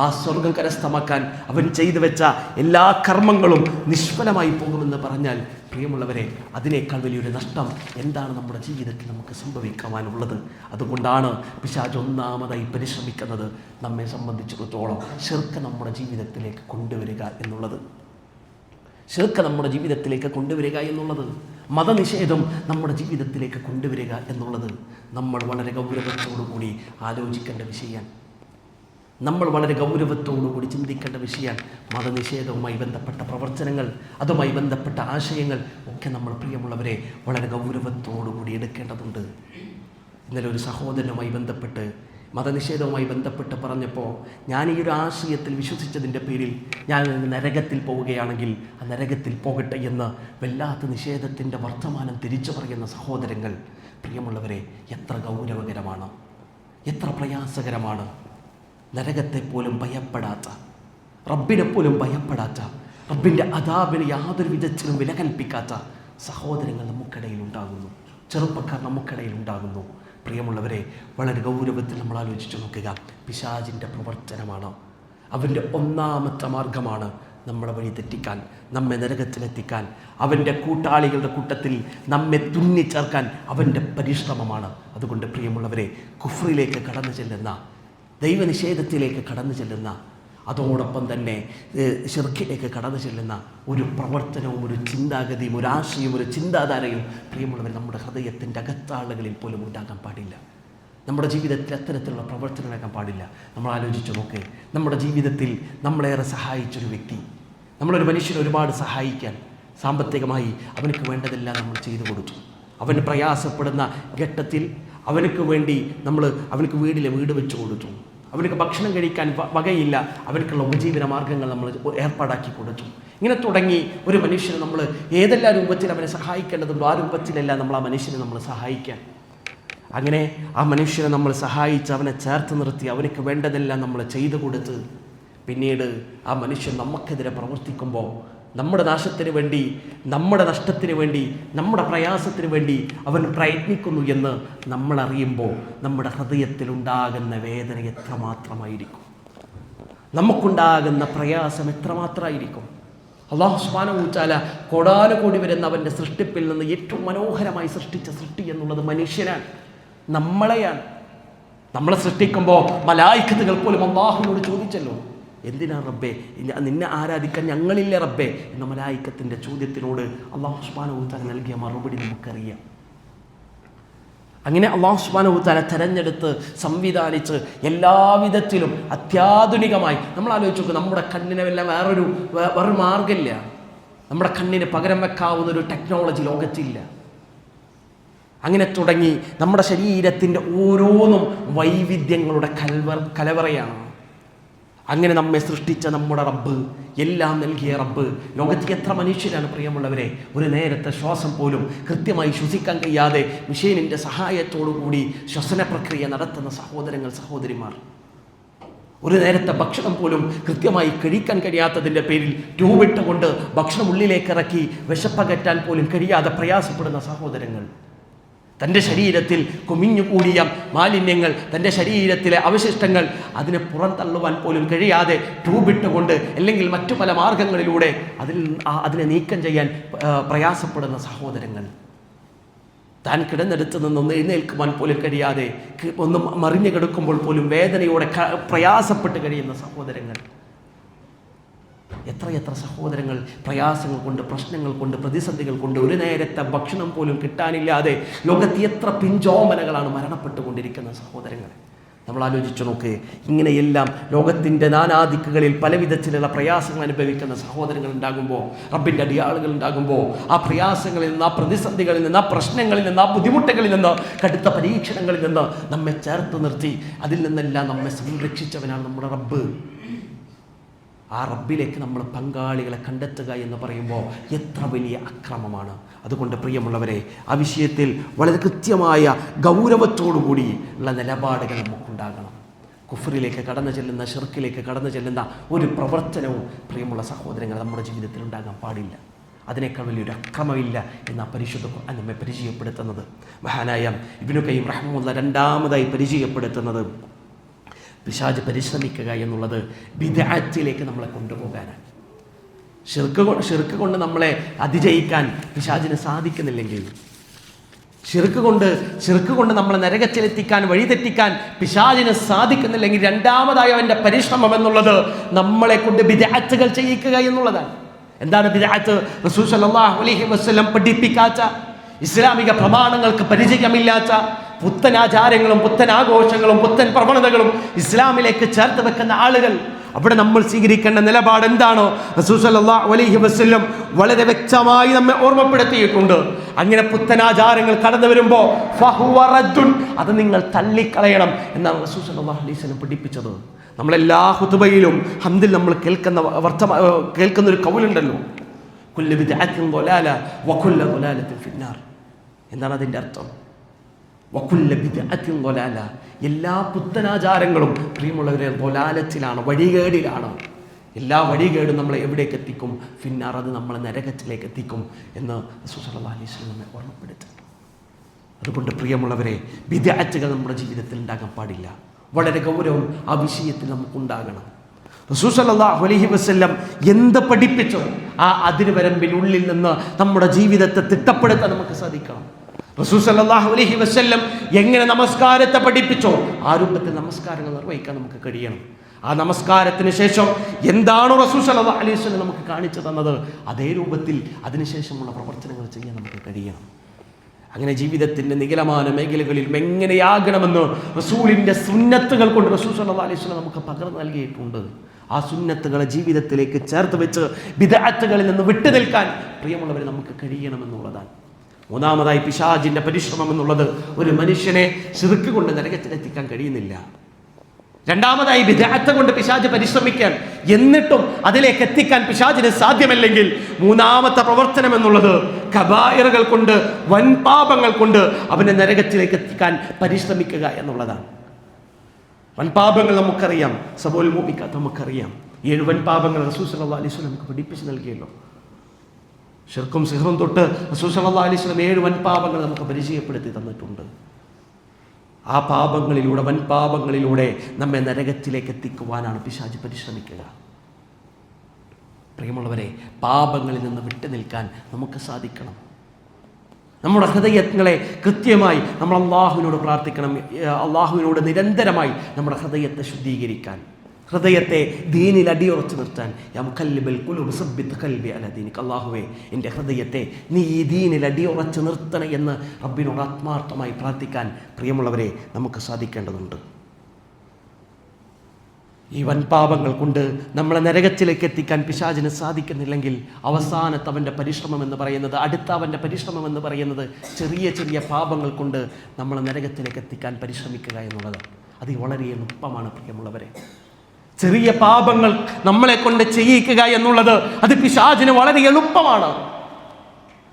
ആ സ്വർഗം കരസ്ഥമാക്കാൻ അവൻ ചെയ്തു വെച്ച എല്ലാ കർമ്മങ്ങളും നിഷ്ഫലമായി പോകുമെന്ന് പറഞ്ഞാൽ, പ്രിയമുള്ളവരെ, അതിനേക്കാൾ വലിയൊരു നഷ്ടം എന്താണ് നമ്മുടെ ജീവിതത്തിൽ നമുക്ക് സംഭവിക്കുവാനുള്ളത്? അതുകൊണ്ടാണ് പിശാച് ഒന്നാമതായി പരിശ്രമിക്കുന്നത് നമ്മെ സംബന്ധിച്ചിടത്തോളം ശിർക്ക് നമ്മുടെ ജീവിതത്തിലേക്ക് കൊണ്ടുവരിക എന്നുള്ളത്. ശിർക്ക് നമ്മുടെ ജീവിതത്തിലേക്ക് കൊണ്ടുവരിക എന്നുള്ളത്, മതനിഷേധം നമ്മുടെ ജീവിതത്തിലേക്ക് കൊണ്ടുവരിക എന്നുള്ളത് നമ്മൾ വളരെ ഗൗരവത്തോടുകൂടി ആലോചിക്കേണ്ട വിഷയമാണ്. നമ്മൾ വളരെ ഗൗരവത്തോടുകൂടി ചിന്തിക്കേണ്ട വിഷയമാണ്. മതനിഷേധവുമായി ബന്ധപ്പെട്ട പ്രവർത്തനങ്ങൾ, അതുമായി ബന്ധപ്പെട്ട ആശയങ്ങൾ ഒക്കെ നമ്മൾ പ്രിയമുള്ളവരെ വളരെ ഗൗരവത്തോടുകൂടി എടുക്കേണ്ടതുണ്ട്. ഇന്നലെ ഒരു സഹോദരനുമായി ബന്ധപ്പെട്ട് മതനിഷേധവുമായി ബന്ധപ്പെട്ട് പറഞ്ഞപ്പോൾ, ഞാൻ ഈ ഒരു ആശയത്തിൽ വിശ്വസിച്ചതിൻ്റെ പേരിൽ ഞാൻ നരകത്തിൽ പോവുകയാണെങ്കിൽ ആ നരകത്തിൽ പോകട്ടെ എന്ന് വല്ലാത്ത നിഷേധത്തിൻ്റെ വർത്തമാനം തിരിച്ചു പറയുന്ന സഹോദരങ്ങൾ, പ്രിയമുള്ളവരെ, എത്ര ഗൗരവകരമാണ്, എത്ര പ്രയാസകരമാണ്. നരകത്തെ പോലും ഭയപ്പെടാത്ത, റബ്ബിനെ പോലും ഭയപ്പെടാത്ത, റബ്ബിൻ്റെ അദാബിന് യാതൊരു വിധത്തിലും വില കൽപ്പിക്കാത്ത സഹോദരങ്ങൾ നമുക്കിടയിൽ ഉണ്ടാകുന്നു, ചെറുപ്പക്കാർ നമുക്കിടയിൽ ഉണ്ടാകുന്നു. പ്രിയമുള്ളവരെ, വളരെ ഗൗരവത്തിൽ നമ്മൾ ആലോചിച്ച് നോക്കുക. പിശാചിൻ്റെ പ്രവർത്തനമാണ്, അവൻ്റെ ഒന്നാമത്തെ മാർഗമാണ് നമ്മളെ വഴി തെറ്റിക്കാൻ, നമ്മെ നരകത്തിലെത്തിക്കാൻ, അവൻ്റെ കൂട്ടാളികളുടെ കൂട്ടത്തിൽ നമ്മെ തുന്നിച്ചേർക്കാൻ അവൻ്റെ പരിശ്രമമാണ്. അതുകൊണ്ട് പ്രിയമുള്ളവരെ, കുഫ്രിലേക്ക് കടന്നു ചെല്ലുന്ന, ദൈവനിഷേധത്തിലേക്ക് കടന്നു ചെല്ലുന്ന, അതോടൊപ്പം തന്നെ ശിർക്കിലേക്ക് കടന്നു ചെല്ലുന്ന ഒരു പ്രവർത്തനവും ഒരു ചിന്താഗതിയും ഒരു ആശയവും ഒരു ചിന്താധാരയും പ്രിയമുള്ളവർ നമ്മുടെ ഹൃദയത്തിൻ്റെ അകത്താളുകളിൽ പോലും ഉണ്ടാകാൻ പാടില്ല. നമ്മുടെ ജീവിതത്തിൽ അത്തരത്തിലുള്ള പ്രവർത്തനമാക്കാൻ പാടില്ല. നമ്മൾ ആലോചിച്ച് നോക്ക്, നമ്മുടെ ജീവിതത്തിൽ നമ്മളേറെ സഹായിച്ചൊരു വ്യക്തി, നമ്മളൊരു മനുഷ്യനെ ഒരുപാട് സഹായിക്കാൻ സാമ്പത്തികമായി അവനക്ക് വേണ്ടതെല്ലാം നമ്മൾ ചെയ്തു കൊടുത്തു. അവന് പ്രയാസപ്പെടുന്ന ഘട്ടത്തിൽ അവനക്ക് വേണ്ടി അവനക്ക് വീട് വെച്ച് കൊടുത്തു. അവനക്ക് ഭക്ഷണം കഴിക്കാൻ വകയില്ല, അവനക്കുള്ള ഉപജീവന മാർഗ്ഗങ്ങൾ നമ്മൾ ഏർപ്പാടാക്കി കൊടുത്തു. ഇങ്ങനെ തുടങ്ങി ഒരു മനുഷ്യനെ നമ്മൾ ഏതെല്ലാം രൂപത്തിൽ അവനെ സഹായിക്കേണ്ടതുണ്ടോ ആ രൂപത്തിലെല്ലാം നമ്മൾ ആ മനുഷ്യനെ നമ്മൾ സഹായിക്കാൻ. അങ്ങനെ ആ മനുഷ്യനെ നമ്മൾ സഹായിച്ച് അവനെ ചേർത്ത് നിർത്തി അവനക്ക് വേണ്ടതെല്ലാം നമ്മൾ ചെയ്തു കൊടുത്ത്, പിന്നീട് ആ മനുഷ്യൻ നമുക്കെതിരെ പ്രവർത്തിക്കുമ്പോൾ, നമ്മുടെ നാശത്തിന് വേണ്ടി, നമ്മുടെ നഷ്ടത്തിന് വേണ്ടി, നമ്മുടെ പ്രയാസത്തിന് വേണ്ടി അവൻ പ്രയത്നിക്കുന്നു എന്ന് നമ്മളറിയുമ്പോൾ നമ്മുടെ ഹൃദയത്തിലുണ്ടാകുന്ന വേദന എത്രമാത്രമായിരിക്കും, നമുക്കുണ്ടാകുന്ന പ്രയാസം എത്രമാത്രമായിരിക്കും. അല്ലാഹു സുബ്ഹാനഹു വ തആല കോടാനുകോടി വരുന്ന അവൻ്റെ സൃഷ്ടിപ്പിൽ നിന്ന് ഏറ്റവും മനോഹരമായി സൃഷ്ടിച്ച സൃഷ്ടി എന്നുള്ളത് മനുഷ്യനാണ്, നമ്മളെയാണ്. നമ്മളെ സൃഷ്ടിക്കുമ്പോൾ മലായിക്കത്തുകൾ പോലും അല്ലാഹുവിനോട് ചോദിച്ചല്ലോ, എന്തിനാ റബ്ബേ നിന്നെ ആരാധിക്കാൻ ഞങ്ങളില്ലേ റബ്ബേ എന്ന മലായിക്കത്തിൻ്റെ ചോദ്യത്തിനോട് അല്ലാഹു സുബ്ഹാനഹു വ തആല നൽകിയ മറുപടി നമുക്കറിയാം. അങ്ങനെ അല്ലാഹു സുബ്ഹാനഹു വ തആല തെരഞ്ഞെടുത്ത് സംവിധാനിച്ച് എല്ലാവിധത്തിലും അത്യാധുനികമായി നമ്മൾ ആലോചിച്ച് നോക്കുക. നമ്മുടെ കണ്ണിനെ വല്ല വേറൊരു മാർഗ്ഗമില്ല, നമ്മുടെ കണ്ണിന് പകരം വെക്കാവുന്ന ഒരു ടെക്നോളജി ലോകത്തില്ല. അങ്ങനെ തുടങ്ങി നമ്മുടെ ശരീരത്തിൻ്റെ ഓരോന്നും വൈവിധ്യങ്ങളുടെ കലവറയാണ്. അങ്ങനെ നമ്മെ സൃഷ്ടിച്ച നമ്മുടെ റബ്ബ്, എല്ലാം നൽകിയ റബ്ബ്, ലോകത്തിൽ എത്ര മനുഷ്യരാണ് പ്രിയമുള്ളവരെ ഒരു നേരത്തെ ശ്വാസം പോലും കൃത്യമായി ശ്വസിക്കാൻ കഴിയാതെ മെഷീനിൻ്റെ സഹായത്തോടു കൂടി ശ്വസന പ്രക്രിയ നടത്തുന്ന സഹോദരങ്ങൾ, സഹോദരിമാർ. ഒരു നേരത്തെ ഭക്ഷണം പോലും കൃത്യമായി കഴിക്കാൻ കഴിയാത്തതിൻ്റെ പേരിൽ ട്യൂബിട്ടുകൊണ്ട് ഭക്ഷണം ഉള്ളിലേക്ക് ഇറക്കി വിശപ്പകറ്റാൻ പോലും കഴിയാതെ പ്രയാസപ്പെടുന്ന സഹോദരങ്ങൾ. തൻ്റെ ശരീരത്തിൽ കുമിഞ്ഞുകൂടിയ മാലിന്യങ്ങൾ, തൻ്റെ ശരീരത്തിലെ അവശിഷ്ടങ്ങൾ അതിനെ പുറന്തള്ളുവാൻ പോലും കഴിയാതെ ട്യൂബിട്ടുകൊണ്ട് അല്ലെങ്കിൽ മറ്റു പല മാർഗങ്ങളിലൂടെ അതിനെ നീക്കം ചെയ്യാൻ പ്രയാസപ്പെടുന്ന സഹോദരങ്ങൾ. താൻ കിടന്നെടുത്ത് നിന്നൊന്ന് എഴുന്നേൽക്കുവാൻ പോലും കഴിയാതെ ഒന്ന് മറിഞ്ഞു കിടക്കുമ്പോൾ പോലും വേദനയോടെ പ്രയാസപ്പെട്ട് കഴിയുന്ന സഹോദരങ്ങൾ. എത്രയെത്ര സഹോദരങ്ങൾ പ്രയാസങ്ങൾ കൊണ്ട്, പ്രശ്നങ്ങൾ കൊണ്ട്, പ്രതിസന്ധികൾ കൊണ്ട് ഒരു നേരത്തെ ഭക്ഷണം പോലും കിട്ടാനില്ലാതെ ലോകത്ത് എത്ര പിഞ്ചോമനകളാണ് മരണപ്പെട്ടുകൊണ്ടിരിക്കുന്ന സഹോദരങ്ങൾ. നമ്മൾ ആലോചിച്ചു നോക്ക്. ഇങ്ങനെയെല്ലാം ലോകത്തിൻ്റെ നാനാദിക്കുകളിൽ പല വിധത്തിലുള്ള പ്രയാസങ്ങൾ അനുഭവിക്കുന്ന സഹോദരങ്ങൾ ഉണ്ടാകുമ്പോൾ, റബ്ബിൻ്റെ അടിയാളുകൾ ഉണ്ടാകുമ്പോൾ, ആ പ്രയാസങ്ങളിൽ നിന്ന്, ആ പ്രതിസന്ധികളിൽ നിന്ന്, ആ പ്രശ്നങ്ങളിൽ നിന്ന്, ആ ബുദ്ധിമുട്ടുകളിൽ നിന്ന്, കടുത്ത പരീക്ഷണങ്ങളിൽ നിന്ന് നമ്മെ ചേർത്ത് നിർത്തി അതിൽ നിന്നെല്ലാം നമ്മെ സംരക്ഷിച്ചവനാണ് നമ്മുടെ റബ്ബ്. ആ റബ്ബിലേക്ക് നമ്മൾ പങ്കാളികളെ കണ്ടെത്തുക എന്ന് പറയുമ്പോൾ എത്ര വലിയ അക്രമമാണ്. അതുകൊണ്ട് പ്രിയമുള്ളവരെ, ആ വിഷയത്തിൽ വളരെ കൃത്യമായ ഗൗരവത്തോടുകൂടി ഉള്ള നിലപാടുകൾ നമുക്കുണ്ടാകണം. കുഫറിലേക്ക് കടന്നു ചെല്ലുന്ന, ഷിർക്കിലേക്ക് കടന്നു ചെല്ലുന്ന ഒരു പ്രവർത്തനവും പ്രിയമുള്ള സഹോദരങ്ങൾ നമ്മുടെ ജീവിതത്തിൽ ഉണ്ടാകാൻ പാടില്ല. അതിനേക്കാൾ വലിയൊരു അക്രമമില്ല എന്ന പരിശുദ്ധ ഖുർആൻ നമ്മെ പരിചയപ്പെടുത്തുന്നത്. മഹാനായ ഇബ്നു ഖയ്യിം റഹിമഹുല്ലാഹ് രണ്ടാമതായി പരിചയപ്പെടുത്തുന്നത് പിശാച് പരിശ്രമിക്കുക എന്നുള്ളത് ബിദ്അത്തിലേക്ക് നമ്മളെ കൊണ്ടുപോകാനാണ്. ഷിർക്ക് കൊണ്ട് നമ്മളെ അതിജയിക്കാൻ പിശാചിന് സാധിക്കുന്നില്ലെങ്കിൽ, ഷിർക്ക് കൊണ്ട് നമ്മളെ നരകത്തിലെത്തിക്കാൻ, വഴിതെറ്റിക്കാൻ പിശാചിന് സാധിക്കുന്നില്ലെങ്കിൽ, രണ്ടാമതായി അവൻ്റെ പരിശ്രമം എന്നുള്ളത് നമ്മളെ കൊണ്ട് ബിദ്അത്തുകൾ ചെയ്യിക്കുക എന്നുള്ളതാണ്. എന്താണ് ബിദ്അത്ത്? റസൂൽ സല്ലല്ലാഹു അലൈഹി വസല്ലം പഠിപ്പിക്കാത്ത, ഇസ്ലാമിക പ്രമാണങ്ങൾക്ക് പരിചയമില്ലാത്ത പുത്തനാചാരങ്ങളും പുത്തനാഘോഷങ്ങളും പുത്തൻ പ്രവണതകളും ഇസ്ലാമിലേക്ക് ചേർത്ത് വെക്കുന്ന ആളുകൾ, അവിടെ നമ്മൾ സ്വീകരിക്കേണ്ട നിലപാട് എന്താണോ റസൂൽ സല്ലല്ലാഹു അലൈഹി വസല്ലം വളരെ വ്യക്തമായി നമ്മെ ഓർമ്മപ്പെടുത്തിയിട്ടുണ്ട്. അങ്ങനെ പുത്തനാചാരങ്ങൾ കടന്നു വരുമ്പോൾ ഫഹുവ റദ്ദുൻ, അത് നിങ്ങൾ തള്ളിക്കളയണം എന്നാണ് റസൂൽ സല്ലല്ലാഹു അലൈഹി വസല്ലം പഠിപ്പിച്ചത്. നമ്മളെല്ലാ ഖുതുബയിലും ഹംദിൽ നമ്മൾ കേൾക്കുന്ന ഒരു കൗലുണ്ടല്ലോ, കുല്ലു ബിദ്അത്തിൻ ളലാല വകുല്ലു ളലാലത്തിൻ ഫിന്നാർ. എന്താണ് അതിൻ്റെ അർത്ഥം? വകുല്ലു ബിദ്അത്തിൻ ളലാല, എല്ലാ പുത്തനാചാരങ്ങളും പ്രിയമുള്ളവരെ ളലാലത്തിലാണ്, വഴികേടിലാണ്. എല്ലാ വഴികേടും നമ്മളെ എവിടേക്ക് എത്തിക്കും? ഫിന്നാർ, അത് നമ്മളെ നരകത്തിലേക്ക് എത്തിക്കും എന്ന് റസൂൽ സല്ലല്ലാഹു അലൈഹി വസല്ലം നമ്മെ ഓർമ്മപ്പെടുത്തി. അതുകൊണ്ട് പ്രിയമുള്ളവരെ, ബിദ്അത്തുകൾ നമ്മുടെ ജീവിതത്തിൽ ഉണ്ടാകാൻ പാടില്ല. വളരെ ഗൗരവം ആ വിഷയത്തിൽ നമുക്കുണ്ടാകണം. റസൂൽ സല്ലല്ലാഹു അലൈഹി വസല്ലം എന്ത് പഠിപ്പിച്ചോ ആ അതിരുവരമ്പിനുള്ളിൽ നിന്ന് നമ്മുടെ ജീവിതത്തെ തിട്ടപ്പെടുത്താൻ നമുക്ക് സാധിക്കണം. റസൂൽ സല്ലല്ലാഹു അലൈഹി വസല്ലം എങ്ങനെ നമസ്കാരത്തെ പഠിപ്പിച്ചോ ആ രൂപത്തിൽ നമസ്കാരങ്ങൾ നിർവഹിക്കാൻ നമുക്ക് കഴിയണം. ആ നമസ്കാരത്തിന് ശേഷം എന്താണോ റസൂൽ സല്ലല്ലാഹു അലൈഹി വസല്ലം നമുക്ക് കാണിച്ചു തന്നത് അതേ രൂപത്തിൽ അതിനുശേഷമുള്ള പ്രവർത്തനങ്ങൾ ചെയ്യാൻ നമുക്ക് കഴിയണം. അങ്ങനെ ജീവിതത്തിൻ്റെ നികലമാന മേഖലകളിലും എങ്ങനെയാകണമെന്ന് റസൂലിൻ്റെ സുന്നത്തുകൾ കൊണ്ട് റസൂൽ സല്ലല്ലാഹു അലൈഹി വസല്ലം നമുക്ക് പകർന്നു നൽകിയിട്ടുണ്ട്. ആ സുന്നത്തുകളെ ജീവിതത്തിലേക്ക് ചേർത്ത് വെച്ച് ബിദ്അത്തുകളിൽ നിന്ന് വിട്ടു നിൽക്കാൻ പ്രിയമുള്ളവരെ നമുക്ക് കഴിയണമെന്നുള്ളതാണ്. മൂന്നാമതായി പിശാചിൻ്റെ പരിശ്രമം എന്നുള്ളത് ഒരു മനുഷ്യനെ ശിർക്ക് കൊണ്ട് നരകത്തിലെത്തിക്കാൻ കഴിയുന്നില്ല. രണ്ടാമതായി ബിദ്അത്ത് കൊണ്ട് പിശാച് പരിശ്രമിക്കാൻ, എന്നിട്ടും അതിലേക്ക് എത്തിക്കാൻ പിശാചിന് സാധ്യമല്ലെങ്കിൽ മൂന്നാമത്തെ പ്രവർത്തനം എന്നുള്ളത് കബായിറുകൾ കൊണ്ട്, വൻപാപങ്ങൾ കൊണ്ട് അവനെ നരകത്തിലേക്ക് എത്തിക്കാൻ പരിശ്രമിക്കുക എന്നുള്ളതാണ്. വൻപാപങ്ങൾ നമുക്കറിയാം, സബൂൽ മുബിക്കാത്ത് നമുക്കറിയാം. 7 വൻപാപങ്ങൾ റസൂൽ സല്ലല്ലാഹു അലൈഹി വസല്ലം നമുക്ക് പഠിപ്പിച്ച് നൽകിയല്ലോ. ശിർക്കും സിഹ്റും തൊട്ട് റസൂൽ സല്ലല്ലാഹു അലൈഹി വസല്ലം 7 വൻപാപങ്ങൾ നമുക്ക് പരിചയപ്പെടുത്തി തന്നിട്ടുണ്ട്. ആ പാപങ്ങളിലൂടെ, വൻപാപങ്ങളിലൂടെ നമ്മെ നരകത്തിലേക്ക് എത്തിക്കുവാനാണ് പിശാച് പരിശ്രമിക്കുക. പ്രിയമുള്ളവരെ, പാപങ്ങളിൽ നിന്ന് വിട്ടു നിൽക്കാൻ നമുക്ക് സാധിക്കണം. നമ്മുടെ ഹൃദയങ്ങളെ കൃത്യമായി നമ്മൾ അള്ളാഹുവിനോട് പ്രാർത്ഥിക്കണം. അള്ളാഹുവിനോട് നിരന്തരമായി നമ്മുടെ ഹൃദയത്തെ ശുദ്ധീകരിക്കാൻ, ഹൃദയത്തെ ദീനിൽ അടിയുറച്ചു നിർത്താൻ. യാ മുഖല്ലിബൽ ഖുലൂബ് സബ്ബിത് ഖൽബി അലാ ദീനിക, അല്ലാഹുവേ എൻ്റെ ഹൃദയത്തെ നീ ഈ ദീനിൽ അടിയുറച്ചു നിർത്തണേ എന്ന് റബ്ബിനോട് ആത്മാർത്ഥമായി പ്രാർത്ഥിക്കാൻ പ്രിയമുള്ളവരെ നമുക്ക് സാധിക്കേണ്ടതുണ്ട്. ഈ വൻപാപങ്ങൾ കൊണ്ട് നമ്മളെ നരകത്തിലേക്ക് എത്തിക്കാൻ പിശാചിന് സാധിക്കുന്നില്ലെങ്കിൽ അവസാനത്തെ അവൻ്റെ പരിശ്രമം എന്ന് പറയുന്നത്, അടുത്ത അവൻ്റെ പരിശ്രമം എന്ന് പറയുന്നത് ചെറിയ ചെറിയ പാപങ്ങൾ കൊണ്ട് നമ്മളെ നരകത്തിലേക്ക് എത്തിക്കാൻ പരിശ്രമിക്കുക എന്നുള്ളത്. അത് വളരെ എളുപ്പമാണ് പ്രിയമുള്ളവരെ. ചെറിയ പാപങ്ങൾ നമ്മളെ കൊണ്ട് ചെയ്യിക്കുക എന്നുള്ളത് അത് പിശാചിന് വളരെ എളുപ്പമാണ്.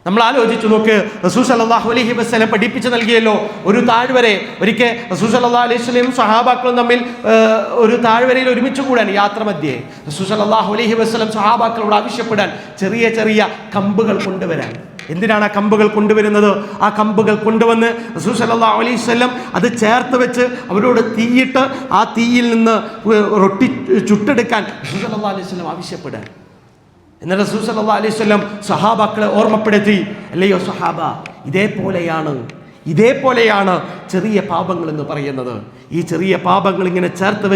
നമ്മൾ ആലോചിച്ചു നോക്ക്, റസൂൽ സല്ലല്ലാഹു അലൈഹി വസല്ലം പഠിപ്പിച്ചു നൽകിയല്ലോ, ഒരു താഴ്വരെ ഒരിക്കൽ റസൂൽ സല്ലല്ലാഹു അലൈഹി വസല്ലം സഹാബാക്കളും തമ്മിൽ ഒരു താഴ്വരയിൽ ഒരുമിച്ച് കൂടാൻ യാത്ര മധ്യേ റസൂൽ സല്ലല്ലാഹു അലൈഹി വസല്ലം സഹാബാക്കളോട് ആവശ്യപ്പെടാൻ ചെറിയ ചെറിയ കമ്പുകൾ കൊണ്ടുവരാൻ. എന്തിനാണ് ആ കമ്പുകൾ കൊണ്ടുവരുന്നത്? ആ കമ്പുകൾ കൊണ്ടുവന്ന് റസൂൽ സല്ലല്ലാഹു അലൈഹി വസല്ലം അത് ചേർത്ത് വെച്ച് അവരോട് തീയിട്ട് ആ തീയിൽ നിന്ന് റൊട്ടി ചുട്ടെടുക്കാൻ റസൂൽ സല്ലല്ലാഹു അലൈഹി വസല്ലം ആവശ്യപ്പെടാൻ. എന്നാൽ റസൂൽ സല്ലല്ലാഹു അലൈഹി വസല്ലം സഹാബാക്കളെ ഓർമ്മപ്പെടുത്തി, അല്ലയോ സഹാബ, ഇതേപോലെയാണ് ചെറിയ പാപങ്ങൾ എന്ന് പറയുന്നത്. ഈ ചെറിയ പാപങ്ങൾ ഇങ്ങനെ ചേർത്ത്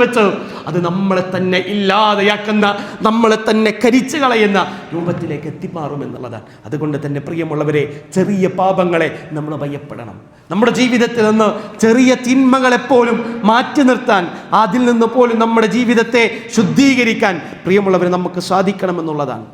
വെച്ച് അത് നമ്മളെ തന്നെ ഇല്ലാതെയാക്കുന്ന, നമ്മളെ തന്നെ കരിച്ചു കളയുന്ന രൂപത്തിലേക്ക് എത്തിമാറുമെന്നുള്ളതാണ്. അതുകൊണ്ട് തന്നെ പ്രിയമുള്ളവരെ, ചെറിയ പാപങ്ങളെ നമ്മൾ ഭയപ്പെടണം. നമ്മുടെ ജീവിതത്തിൽ നിന്ന് ചെറിയ തിന്മകളെപ്പോലും മാറ്റി നിർത്താൻ, അതിൽ നിന്ന് പോലും നമ്മുടെ ജീവിതത്തെ ശുദ്ധീകരിക്കാൻ പ്രിയമുള്ളവരെ നമുക്ക് സാധിക്കണമെന്നുള്ളതാണ്.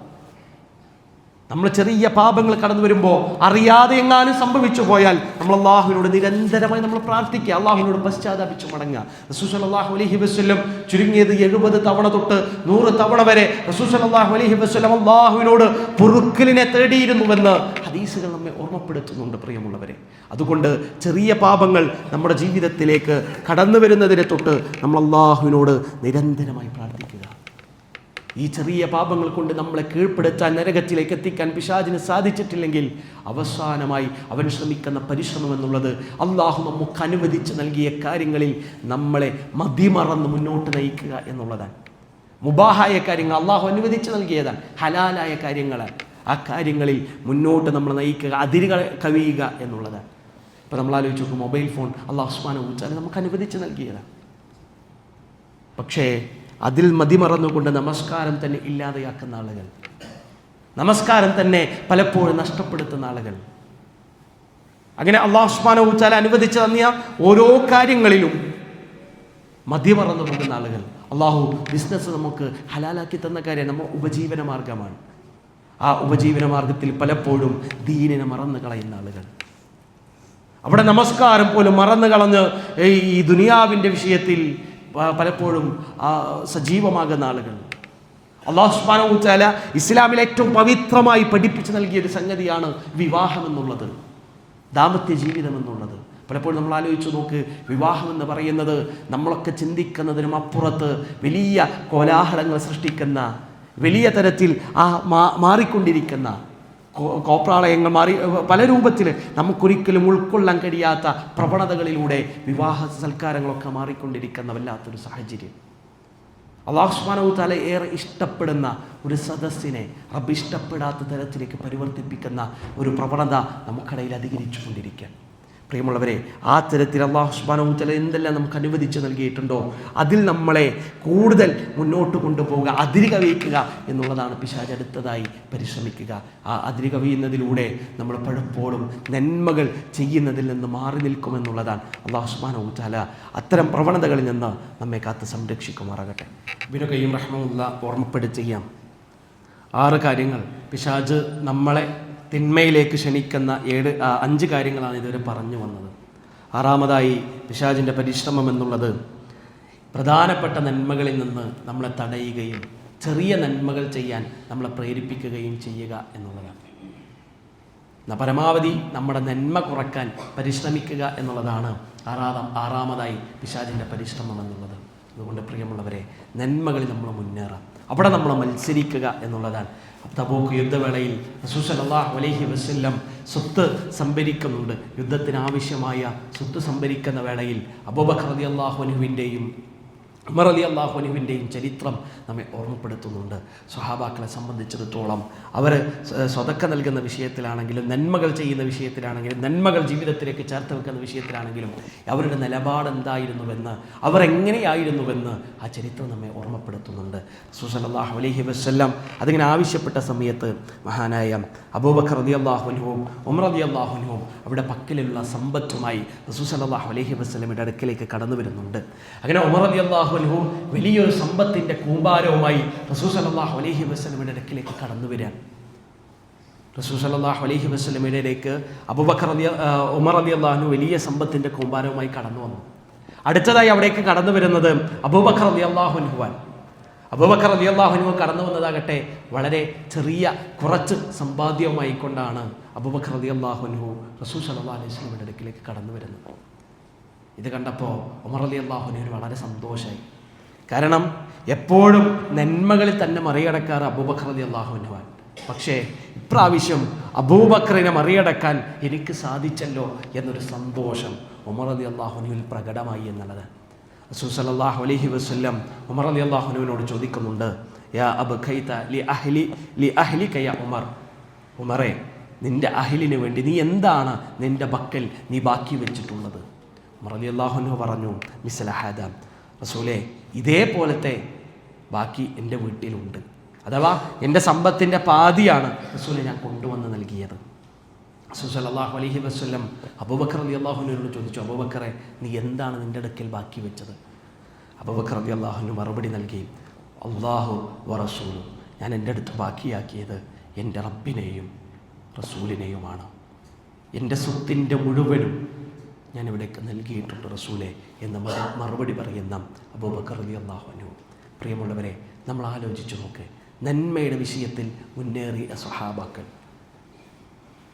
നമ്മൾ ചെറിയ പാപങ്ങൾ കടന്നു വരുമ്പോൾ അറിയാതെ എങ്ങാനും സംഭവിച്ചു പോയാൽ നമ്മൾ അള്ളാഹുവിനോട് നിരന്തരമായി നമ്മൾ പ്രാർത്ഥിക്കുക, അള്ളാഹുവിനോട് പശ്ചാത്താപിച്ചു മടങ്ങുക. റസൂൽ സല്ലല്ലാഹു അലൈഹി വസല്ലം ചുരുങ്ങിയത് 70 തവണ തൊട്ട് 100 തവണ വരെ റസൂൽ സല്ലല്ലാഹു അലൈഹി വസല്ലം അള്ളാഹുവിനോട് പൊറുക്കലിനെ തേടിയിരുന്നുവെന്ന് ഹദീസുകൾ നമ്മെ ഓർമ്മപ്പെടുത്തുന്നുണ്ട് പ്രിയമുള്ളവരെ. അതുകൊണ്ട് ചെറിയ പാപങ്ങൾ നമ്മുടെ ജീവിതത്തിലേക്ക് കടന്നു വരുന്നതിനെ തൊട്ട് നമ്മൾ അള്ളാഹുവിനോട് നിരന്തരമായി പ്രാർത്ഥിക്കുക. ഈ ചെറിയ പാപങ്ങൾ കൊണ്ട് നമ്മളെ കീഴ്പ്പെടുത്താൻ, നരകത്തിലേക്ക് എത്തിക്കാൻ പിശാചിന് സാധിച്ചിട്ടില്ലെങ്കിൽ അവസാനമായി അവൻ ശ്രമിക്കുന്ന പരിശ്രമം എന്നുള്ളത് അള്ളാഹു നമുക്ക് അനുവദിച്ച് നൽകിയ കാര്യങ്ങളിൽ നമ്മളെ മതിമറന്ന് മുന്നോട്ട് നയിക്കുക എന്നുള്ളതാണ്. മുബാഹായ കാര്യങ്ങൾ അള്ളാഹു അനുവദിച്ച് നൽകിയതാണ്, ഹലാലായ കാര്യങ്ങളാണ്. ആ കാര്യങ്ങളിൽ മുന്നോട്ട് നമ്മൾ നയിക്കുക, അതിര് കവിയുക എന്നുള്ളതാണ്. ഇപ്പോൾ നമ്മൾ ആലോചിച്ച് നോക്കും, മൊബൈൽ ഫോൺ അള്ളാഹു സുബ്ഹാനഹു വ തആല നമുക്ക് അനുവദിച്ച് നൽകിയതാണ്. പക്ഷേ അതിൽ മതിമറന്നുകൊണ്ട് നമസ്കാരം തന്നെ ഇല്ലാതെയാക്കുന്ന ആളുകൾ, നമസ്കാരം തന്നെ പലപ്പോഴും നഷ്ടപ്പെടുത്തുന്ന ആളുകൾ, അങ്ങനെ അല്ലാഹു സുബ്ഹാനഹു വ തആല അനുവദിച്ചു തന്നിയ ഓരോ കാര്യങ്ങളിലും മതിമറന്നു പോകുന്ന ആളുകൾ. അള്ളാഹു ബിസിനസ് നമുക്ക് ഹലാലാക്കി തന്ന കാര്യം നമ്മുടെ ഉപജീവന മാർഗമാണ്. ആ ഉപജീവന മാർഗത്തിൽ പലപ്പോഴും ദീനിനെ മറന്നു കളയുന്ന ആളുകൾ, അവിടെ നമസ്കാരം പോലും മറന്നു കളഞ്ഞ് ഈ ദുനിയാവിൻ്റെ വിഷയത്തിൽ പലപ്പോഴും സജീവമാകുന്ന ആളുകൾ. അല്ലാഹു സുബ്ഹാനഹു വ തആല ഇസ്ലാമിൽ ഏറ്റവും പവിത്രമായി പഠിപ്പിച്ചു നൽകിയ ഒരു സംഗതിയാണ് വിവാഹം എന്നുള്ളത്, ദാമ്പത്യ ജീവിതം എന്നുള്ളത്. പലപ്പോഴും നമ്മൾ ആലോചിച്ച് നോക്ക്, വിവാഹം എന്ന് പറയുന്നത് നമ്മളൊക്കെ ചിന്തിക്കുന്നതിനും അപ്പുറത്ത് വലിയ കോലാഹലങ്ങൾ സൃഷ്ടിക്കുന്ന, വലിയ തരത്തിൽ മാറിക്കൊണ്ടിരിക്കുന്ന കോപ്രാളയങ്ങൾ പല രൂപത്തിൽ നമുക്കൊരിക്കലും ഉൾക്കൊള്ളാൻ കഴിയാത്ത പ്രവണതകളിലൂടെ വിവാഹ സൽക്കാരങ്ങളൊക്കെ മാറിക്കൊണ്ടിരിക്കുന്ന വല്ലാത്തൊരു സാഹചര്യം. അല്ലാഹു സുബ്ഹാനഹു വ തആല ഏറെ ഇഷ്ടപ്പെടുന്ന ഒരു സദസ്സിനെ റബ്ബ് ഇഷ്ടപ്പെടാത്ത തരത്തിലേക്ക് പരിവർത്തിപ്പിക്കുന്ന ഒരു പ്രവണത നമുക്കിടയിൽ അധികരിച്ചു കൊണ്ടിരിക്കുക. പ്രിയമുള്ളവരെ, ആ തരത്തിൽ അല്ലാഹു സുബ്ഹാനഹു വ തആല എന്തെല്ലാം നമുക്ക് അനുവദിച്ച് നൽകിയിട്ടുണ്ടോ അതിൽ നമ്മളെ കൂടുതൽ മുന്നോട്ട് കൊണ്ടുപോവുക, അതിര് കവിയിക്കുക എന്നുള്ളതാണ് പിശാച് അടുത്തതായി പരിശ്രമിക്കുക. ആ അതിര് കവിയുന്നതിലൂടെ നമ്മൾ പലപ്പോഴും നന്മകൾ ചെയ്യുന്നതിൽ നിന്ന് മാറി നിൽക്കുമെന്നുള്ളതാണ്. അല്ലാഹു സുബ്ഹാനഹു വ തആല അത്തരം പ്രവണതകളിൽ നിന്ന് നമ്മെ കാത്ത് സംരക്ഷിക്കുമാറാകട്ടെ. ഇബ്നു ഖയ്യിം റഹിമഹുല്ലാഹ് ഓർമ്മപ്പെടുത്തുക, 6 കാര്യങ്ങൾ പിശാച് നമ്മളെ തിന്മയിലേക്ക് ക്ഷണിക്കുന്ന 5 കാര്യങ്ങളാണ് ഇതുവരെ പറഞ്ഞു വന്നത്. 6ാമതായി പിശാചിൻ്റെ പരിശ്രമം എന്നുള്ളത് പ്രധാനപ്പെട്ട നന്മകളിൽ നിന്ന് നമ്മളെ തടയുകയും ചെറിയ നന്മകൾ ചെയ്യാൻ നമ്മളെ പ്രേരിപ്പിക്കുകയും ചെയ്യുക എന്നുള്ളതാണ്. പരമാവധി നമ്മുടെ നന്മ കുറക്കാൻ പരിശ്രമിക്കുക എന്നുള്ളതാണ് 6ാമതായി പിശാചിൻ്റെ പരിശ്രമം എന്നുള്ളത്. അതുകൊണ്ട് പ്രിയമുള്ളവരെ, നന്മകളിൽ നമ്മൾ മുന്നേറാം, അവിടെ നമ്മൾ മത്സരിക്കുക എന്നുള്ളതാണ്. തബൂക്ക് യുദ്ധവേളയിൽ റസൂൽ സല്ലല്ലാഹു അലൈഹി വസല്ലം സ്വത്ത് സംഭരിക്കുന്നുണ്ട്. യുദ്ധത്തിന് ആവശ്യമായ സ്വത്ത് സംഭരിക്കുന്ന വേളയിൽ അബൂബക്കർ റളിയല്ലാഹു അൻഹുവിൻ്റെയും ഉമർ റളിയല്ലാഹു അൻഹുവിൻ്റെയും ചരിത്രം നമ്മെ ഓർമ്മപ്പെടുത്തുന്നുണ്ട്. സ്വഹാബാക്കളെ സംബന്ധിച്ചിടത്തോളം അവർ സ്വതക്ക നൽകുന്ന വിഷയത്തിലാണെങ്കിലും, നന്മകൾ ചെയ്യുന്ന വിഷയത്തിലാണെങ്കിലും, നന്മകൾ ജീവിതത്തിലേക്ക് ചേർത്ത് വെക്കുന്ന വിഷയത്തിലാണെങ്കിലും അവരുടെ നിലപാട് എന്തായിരുന്നുവെന്ന്, അവർ എങ്ങനെയായിരുന്നുവെന്ന് ആ ചരിത്രം നമ്മെ ഓർമ്മപ്പെടുത്തുന്നുണ്ട്. റസൂൽ സല്ലല്ലാഹു അലൈഹി വസല്ലം അതിങ്ങനെ ആവശ്യപ്പെട്ട സമയത്ത് മഹാനായ അബൂബക്കർ റളിയല്ലാഹു അൻഹുവും ഉമർ റളിയല്ലാഹു അൻഹുവും അവിടെ പക്കലുള്ള സമ്പത്തുമായി റസൂൽ സല്ലല്ലാഹു അലൈഹി വസല്ലമയുടെ അടുക്കലേക്ക് കടന്നു വരുന്നുണ്ട്. അങ്ങനെ ഉമർ റളിയല്ലാഹു അൻഹു വലിയൊരു സമ്പത്തിൻ്റെ കൂമ്പാരവുമായി റസൂൽ സല്ലല്ലാഹു അലൈഹി വസല്ലമയുടെ അടുക്കലേക്ക് കടന്നു വരികയാണ്. റസൂൽ സല്ലല്ലാഹു അലൈഹി വസല്ലമയുടെ അടുക്കലേക്ക് ഉമർ റളിയല്ലാഹു അൻഹു വലിയ സമ്പത്തിൻ്റെ കൂമ്പാരവുമായി കടന്നു വന്നു. അടുത്തതായി അവിടേക്ക് കടന്നു വരുന്നത് അബൂബക്കർ റളിയല്ലാഹു അൻഹുവാൻ. അബൂബക്കർ റളിയല്ലാഹു അൻഹു കടന്നു വന്നതാകട്ടെ വളരെ ചെറിയ കുറച്ച് സമ്പാദ്യവുമായി കൊണ്ടാണ് അബൂബക്കർ റളിയല്ലാഹു അൻഹു റസൂൽ സല്ലല്ലാഹു അലൈഹി വസല്ലമയുടെ അടുക്കിലേക്ക് കടന്നു വരുന്നത്. ഇത് കണ്ടപ്പോൾ ഉമർ റളിയല്ലാഹു അൻഹുവിന് വളരെ സന്തോഷമായി. കാരണം എപ്പോഴും നന്മകളിൽ തന്നെ മറികടക്കാറ് അബൂബക്കർ റളിയല്ലാഹു അൻഹുവാൻ. പക്ഷേ ഇപ്രാവശ്യം അബൂബക്കറിനെ മറികടക്കാൻ എനിക്ക് സാധിച്ചല്ലോ എന്നൊരു സന്തോഷം ഉമർ റളിയല്ലാഹു അൻഹുവിൽ പ്രകടമായി എന്നുള്ളത്. റസൂൽ സല്ലല്ലാഹു അലൈഹി വസല്ലം ഉമർ റളിയല്ലാഹു അൻഹുവിനോട് ചോദിക്കുന്നുണ്ട്, യാ അബ്ഖൈത ലി അഹ്ലിക യാ ഉമർ. ഉമറേ, നിന്റെ അഹ്ലിന് വേണ്ടി നീ എന്താണ് നിന്റെ പക്കൽ നീ ബാക്കി വെച്ചിട്ടുള്ളത്? ഉമർ റളിയല്ലാഹു അൻഹു പറഞ്ഞു, മിസ്ല ഹാദ, റസൂലേ, ഇതേപോലത്തെ ബാക്കി എൻ്റെ വീട്ടിലുണ്ട്. അഥവാ എൻ്റെ സമ്പത്തിൻ്റെ പാതിയാണ് റസൂലെ ഞാൻ കൊണ്ടുവന്ന് നൽകിയത്. റസൂൽ സല്ലല്ലാഹു അലൈഹി വസല്ലം അബൂബക്കർ റളിയല്ലാഹു അൻഹുവിനോട് ചോദിച്ചു, അബൂബക്കറെ, നീ എന്താണ് നിൻ്റെ അടുക്കൽ ബാക്കി വെച്ചത്? അബൂബക്കർ റളിയല്ലാഹു അൻഹു മറുപടി നൽകി, അല്ലാഹു വറസൂലു, ഞാൻ എൻ്റെ അടുത്ത് ബാക്കിയാക്കിയത് എൻ്റെ റബ്ബിനെയും റസൂലിനെയുമാണ്. എൻ്റെ സ്വത്തിൻ്റെ മുഴുവനും ഞാൻ ഇവിടേക്ക് നൽകിയിട്ടുണ്ട് റസൂലെ എന്ന് മറുപടി പറയുന്ന അബൂബക്കർ റളിയല്ലാഹു അൻഹു. പ്രിയമുള്ളവരെ, നമ്മൾ ആലോചിച്ചു നോക്ക്, നന്മയുടെ വിഷയത്തിൽ മുന്നേറിയ സ്വഹാബാക്കൾ.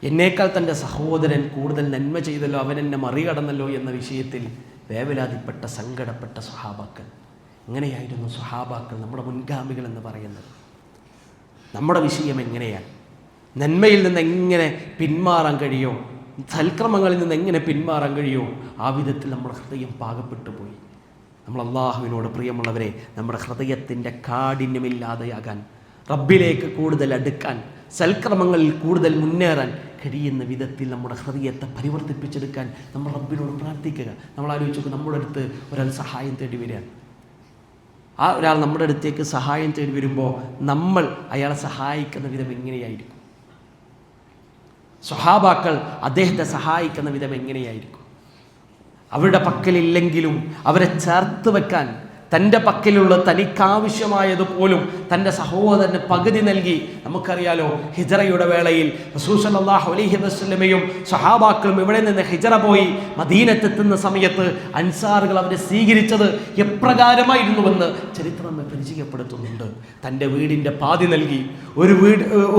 എന്നേക്കാൾ തൻ്റെ സഹോദരൻ കൂടുതൽ നന്മ ചെയ്തല്ലോ, അവൻ എന്നെ മറികടന്നല്ലോ എന്ന വിഷയത്തിൽ വേവലാതിപ്പെട്ട സങ്കടപ്പെട്ട സ്വഹാബാക്കൾ. എങ്ങനെയായിരുന്നു സ്വഹാബാക്കൾ, നമ്മുടെ മുൻഗാമികൾ എന്ന് പറയുന്നത്? നമ്മുടെ വിഷയം എങ്ങനെയാണ്? നന്മയിൽ നിന്ന് എങ്ങനെ പിന്മാറാൻ കഴിയോ, സൽക്രമങ്ങളിൽ നിന്ന് എങ്ങനെ പിന്മാറാൻ കഴിയോ, ആ വിധത്തിൽ നമ്മുടെ ഹൃദയം പാകപ്പെട്ടു പോയി. നമ്മൾ അള്ളാഹുവിനോട് പ്രിയമുള്ളവരെ, നമ്മുടെ ഹൃദയത്തിൻ്റെ കാഠിന്യമില്ലാതെയാകാൻ, റബ്ബിലേക്ക് കൂടുതൽ അടുക്കാൻ, സൽക്രമങ്ങളിൽ കൂടുതൽ മുന്നേറാൻ കഴിയുന്ന വിധത്തിൽ നമ്മുടെ ഹൃദയത്തെ പരിവർത്തിപ്പിച്ചെടുക്കാൻ നമ്മൾ റബ്ബിനോട് പ്രാർത്ഥിക്കുക. നമ്മൾ ആലോചിച്ച് നോക്കുക, നമ്മുടെ അടുത്ത് ഒരാൾ സഹായം തേടി വരികയാണ്. ആ ഒരാൾ നമ്മുടെ അടുത്തേക്ക് സഹായം തേടി വരുമ്പോൾ നമ്മൾ അയാളെ സഹായിക്കുന്ന വിധം എങ്ങനെയായിരിക്കും? സ്വഹാബാക്കൾ അദ്ദേഹത്തെ സഹായിക്കുന്ന വിധം എങ്ങനെയായിരിക്കും? അവരുടെ പക്കലില്ലെങ്കിലും അവരെ ചേർത്ത് വെക്കാൻ, തൻ്റെ പക്കലുള്ള തനിക്കാവശ്യമായതുപോലും തൻ്റെ സഹോദരന് പകുതി നൽകി. നമുക്കറിയാലോ, ഹിജറയുടെ വേളയിൽ റസൂൽ സല്ലല്ലാഹു അലൈഹി വസല്ലമയും സ്വഹാബാക്കളും ഇവിടെ നിന്ന് ഹിജറ പോയി മദീനത്തെത്തുന്ന സമയത്ത് അൻസാറുകൾ അവരെ സ്വീകരിച്ചത് എപ്രകാരമായിരുന്നുവെന്ന് ചരിത്രം നമ്മെ പരിചയപ്പെടുത്തുന്നുണ്ട്. തൻ്റെ വീടിൻ്റെ പാതി നൽകി.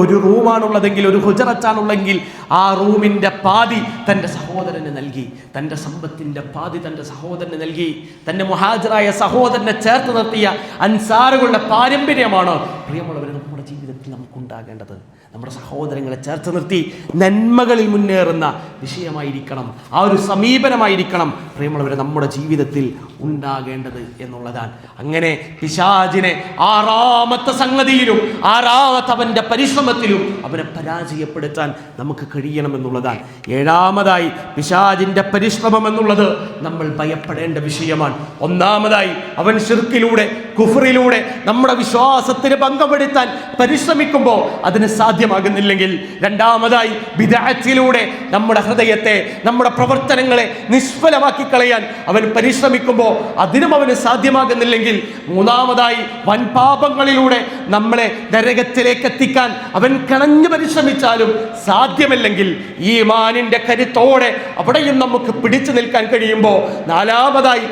ഒരു റൂമാണുള്ളതെങ്കിൽ, ഒരു ഹുജറത്താണുള്ളെങ്കിൽ ആ റൂമിൻ്റെ പാതി തൻ്റെ സഹോദരന് നൽകി. തൻ്റെ സമ്പത്തിൻ്റെ പാതി തൻ്റെ സഹോദരന് നൽകി. തൻ്റെ മുഹാജിറായ സഹോദരനെ ചേർത്ത് നിർത്തിയ അൻസാറുകളുടെ പാരമ്പര്യമാണ് പ്രിയമുള്ളവരെ നമ്മുടെ ജീവിതത്തിൽ നമുക്കുണ്ടാകേണ്ടത്. നമ്മുടെ സഹോദരങ്ങളെ ചേർത്ത് നിർത്തി നന്മകളിൽ മുന്നേറുന്ന വിഷയമായിരിക്കണം, ആ ഒരു സമീപനമായിരിക്കണം പ്രിയമുള്ളവരെ നമ്മുടെ ജീവിതത്തിൽ ഉണ്ടാകേണ്ടത് എന്നുള്ളതാണ്. അങ്ങനെ പിശാചിനെ ആറാമത്തെ സംഗതിയിലും ആറാമത്തെ അവൻ്റെ പരിശ്രമത്തിലും അവനെ പരാജയപ്പെടുത്താൻ നമുക്ക് കഴിയണമെന്നുള്ളതാണ്. ഏഴാമതായി പിശാചിൻ്റെ പരിശ്രമം എന്നുള്ളത് നമ്മൾ ഭയപ്പെടേണ്ട വിഷയമാണ്. ഒന്നാമതായി അവൻ ശിർക്കിലൂടെ, കുഫറിലൂടെ നമ്മുടെ വിശ്വാസത്തിന് ഭംഗപ്പെടുത്താൻ പരിശ്രമിക്കുമ്പോൾ അതിന് സാധ്യമാകുന്നില്ലെങ്കിൽ, രണ്ടാമതായി ബിദ്അത്തിലൂടെ നമ്മുടെ ഹൃദയത്തെ, നമ്മുടെ പ്രവർത്തനങ്ങളെ നിഷ്ഫലമാക്കി കളയാൻ അവൻ പരിശ്രമിക്കുമ്പോൾ അതിനും അവന് സാധ്യമാകുന്നില്ലെങ്കിൽ, മൂന്നാമതായി വൻ പാപങ്ങളിലൂടെ നമ്മളെ നരകത്തിലേക്ക് എത്തിക്കാൻ അവൻ കിണഞ്ഞു പരിശ്രമിച്ചാലും സാധ്യമല്ലെങ്കിൽ, ഈമാനിന്റെ കരുത്തോടെ അവിടെയും നമുക്ക് പിടിച്ചു നിൽക്കാൻ കഴിയുമ്പോൾ, നാലാമതായി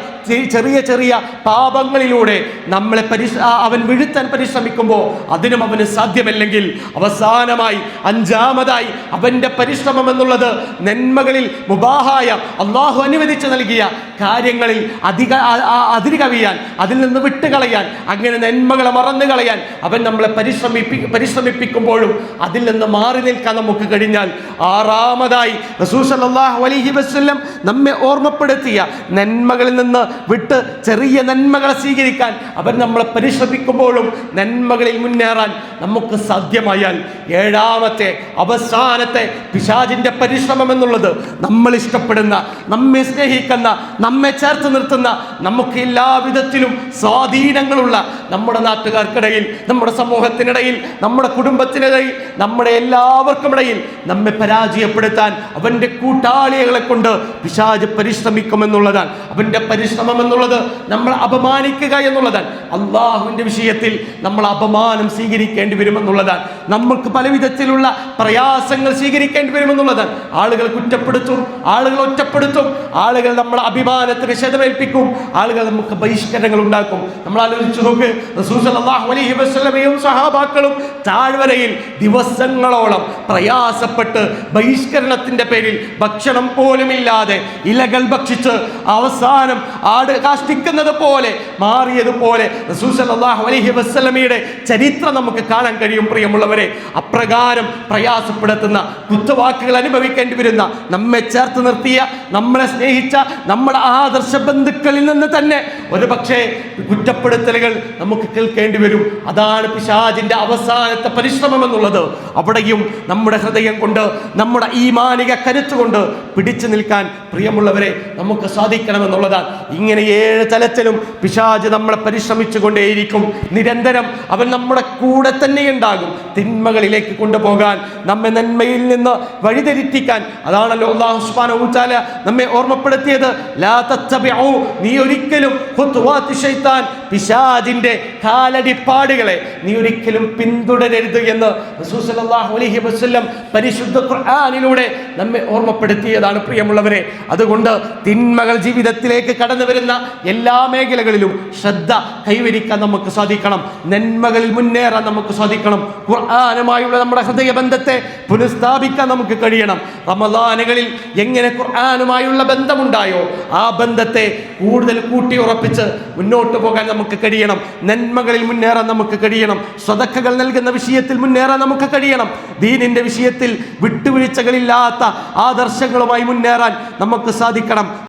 ചെറിയ ചെറിയ പാപങ്ങളിലൂടെ നമ്മളെ അവൻ വീഴ്ത്താൻ പരിശ്രമിക്കുമ്പോൾ അതിനും അവന് സാധ്യമല്ലെങ്കിൽ, അവസാനമായി അഞ്ചാമതായി അവന്റെ പരിശ്രമം എന്നുള്ളത് നന്മകളിൽ മുബാഹായ അള്ളാഹു അനുവദിച്ചു നൽകിയ കാര്യങ്ങളിൽ അതിര് കവിയാൻ, അതിൽ നിന്ന് വിട്ടുകളയാൻ, അങ്ങനെ നന്മകളെ മറന്നു കളയാൻ അവൻ നമ്മളെ പരിശ്രമിപ്പിക്കുമ്പോഴും അതിൽ നിന്ന് മാറി നിൽക്കാൻ നമുക്ക് കഴിഞ്ഞാൽ, ആറാമതായി റസൂൽ സല്ലല്ലാഹു അലൈഹി വസല്ലം നമ്മെ ഓർമ്മപ്പെടുത്തിയ നന്മകളിൽ നിന്ന് വിട്ട് ചെറിയ നന്മകളെ സ്വീകരിക്കാൻ അവൻ നമ്മളെ പരിശ്രമിക്കുമ്പോഴും നന്മകളിൽ മുന്നേറാൻ നമുക്ക് സാധ്യമായാൽ, ഏഴാമത്തെ അവസാനത്തെ പിശാചിന്റെ പരിശ്രമം എന്നുള്ളത് നമ്മൾ ഇഷ്ടപ്പെടുന്ന, നമ്മെ സ്നേഹിക്കുന്ന, നമ്മെ ചേർത്ത് നിർത്തുന്ന, നമുക്ക് എല്ലാ വിധത്തിലും സ്വാധീനങ്ങളുള്ള നമ്മുടെ നാട്ടുകാർക്കിടയിൽ, നമ്മുടെ സമൂഹത്തിനിടയിൽ, നമ്മുടെ കുടുംബത്തിനിടയിൽ, നമ്മുടെ എല്ലാവർക്കുമിടയിൽ നമ്മെ പരാജയപ്പെടുത്താൻ അവന്റെ കൂട്ടാളികളെ കൊണ്ട് പിശാച് പരിശ്രമിക്കുമെന്നുള്ളതാണ്. അവന്റെ പരിശ്രമം പരിശ്രമം എന്നുള്ളത് നമ്മൾ അപമാനിക്കുക എന്നുള്ളതാണ്. അള്ളാഹുവിൻ്റെ വിഷയത്തിൽ നമ്മൾ അപമാനം സ്വീകരിക്കേണ്ടി വരുമെന്നുള്ളതാണ്. നമുക്ക് പല വിധത്തിലുള്ള പ്രയാസങ്ങൾ സ്വീകരിക്കേണ്ടി വരുമെന്നുള്ളതാണ്. ആളുകൾ കുറ്റപ്പെടുത്തും, ആളുകൾ ഒറ്റപ്പെടുത്തും, ആളുകൾ നമ്മളെ അഭിമാനത്തിന് ക്ഷതമേൽപ്പിക്കും, ആളുകൾ നമുക്ക് ബഹിഷ്കരണങ്ങൾ ഉണ്ടാക്കും. നമ്മൾ ആലോചിച്ചു നോക്ക്, റസൂൽ സല്ലല്ലാഹു അലൈഹി വസല്ലമയും സഹാബാക്കളും താഴ്വരയിൽ ദിവസങ്ങളോളം പ്രയാസപ്പെട്ട് ബഹിഷ്കരണത്തിന്റെ പേരിൽ ഭക്ഷണം പോലുമില്ലാതെ ഇലകൾ ഭക്ഷിച്ച് അവസാനം ആട് കാഷ്ടിക്കുന്നത് പോലെ മാറിയതുപോലെ റസൂൽ സല്ലല്ലാഹു അലൈഹി വസല്ലമയുടെ ചരിത്രം നമുക്ക് കാണാൻ കഴിയും. പ്രിയമുള്ളവരെ, അപ്രകാരം പ്രയാസപ്പെടുത്തുന്ന കുറ്റവാക്കുകൾ അനുഭവിക്കേണ്ടി വരുന്ന, നമ്മെ ചേർത്ത് നിർത്തിയ, നമ്മളെ സ്നേഹിച്ച നമ്മുടെ ആദർശ ബന്ധുക്കളിൽ നിന്ന് തന്നെ ഒരു പക്ഷേ കുറ്റപ്പെടുത്തലുകൾ നമുക്ക് കേൾക്കേണ്ടി വരും. അതാണ് പിശാചിന്റെ അവസാനത്തെ പരിശ്രമം എന്നുള്ളത്. അവിടെയും നമ്മുടെ ഹൃദയം കൊണ്ട്, നമ്മുടെ ഈമാനിക കരുത്തുകൊണ്ട് പിടിച്ചു നിൽക്കാൻ പ്രിയമുള്ളവരെ നമുക്ക് സാധിക്കണമെന്നുള്ളതാണ്. ഇങ്ങനെ 7 തലത്തിലും പിശാച് നമ്മളെ പരിശ്രമിച്ചു കൊണ്ടേയിരിക്കും. നിരന്തരം അവൻ നമ്മുടെ കൂടെ തന്നെ ഉണ്ടാകും, തിന്മകളിലേക്ക് കൊണ്ടുപോകാൻ, നമ്മെ നന്മയിൽ നിന്ന് വഴിതെറ്റിക്കാൻ. അതാണല്ലോ അല്ലാഹു സുബ്ഹാനഹു വ തആല നമ്മെ ഓർമ്മപ്പെടുത്തിയത്, ലാ തത്തബിഉ, നീ ഒരിക്കലും ഖുത്വാത്തി ശൈത്താൻ, പിശാചിന്റെ കാലടിപ്പാടുകളെ നീ ഒരിക്കലും പിന്തുടരരുത് എന്ന് റസൂൽ സല്ലല്ലാഹു അലൈഹി വസല്ലം പരിശുദ്ധ ഖുർആനിലൂടെ നമ്മെ ഓർമ്മപ്പെടുത്തിയതാണ്. പ്രിയമുള്ളവരെ, അതുകൊണ്ട് തിന്മകൾ ജീവിതത്തിലേക്ക് കടന്നു വരുന്ന എല്ലാ മേഖലകളിലും ശ്രദ്ധ കൈവരിക്കാൻ നമുക്ക് സാധിക്കണം, നന്മകളിൽ മുന്നേറാൻ നമുക്ക് സാധിക്കണം, ഖുർആനുമായുള്ള നമ്മുടെ ഹൃദയബന്ധത്തെ പുനഃസ്ഥാപിക്കാൻ നമുക്ക് കഴിയണം. റമദാനുകളിൽ എങ്ങനെ ഖുർആനുമായുള്ള ബന്ധമുണ്ടായോ ആ ബന്ധത്തെ കൂടുതൽ കൂട്ടി ഉറപ്പിച്ച് മുന്നോട്ട് പോകാൻ നമുക്ക് കഴിയണം. നന്മകളിൽ മുന്നേറാൻ നമുക്ക് കഴിയണം, സ്വതക്കകൾ നൽകുന്ന വിഷയത്തിൽ മുന്നേറാൻ നമുക്ക് കഴിയണം, ദീനിന്റെ വിഷയത്തിൽ വിട്ടുവീഴ്ചകളില്ലാത്ത ആദർശങ്ങളുമായി മുന്നേറാൻ നമുക്ക് സാധിക്കണം.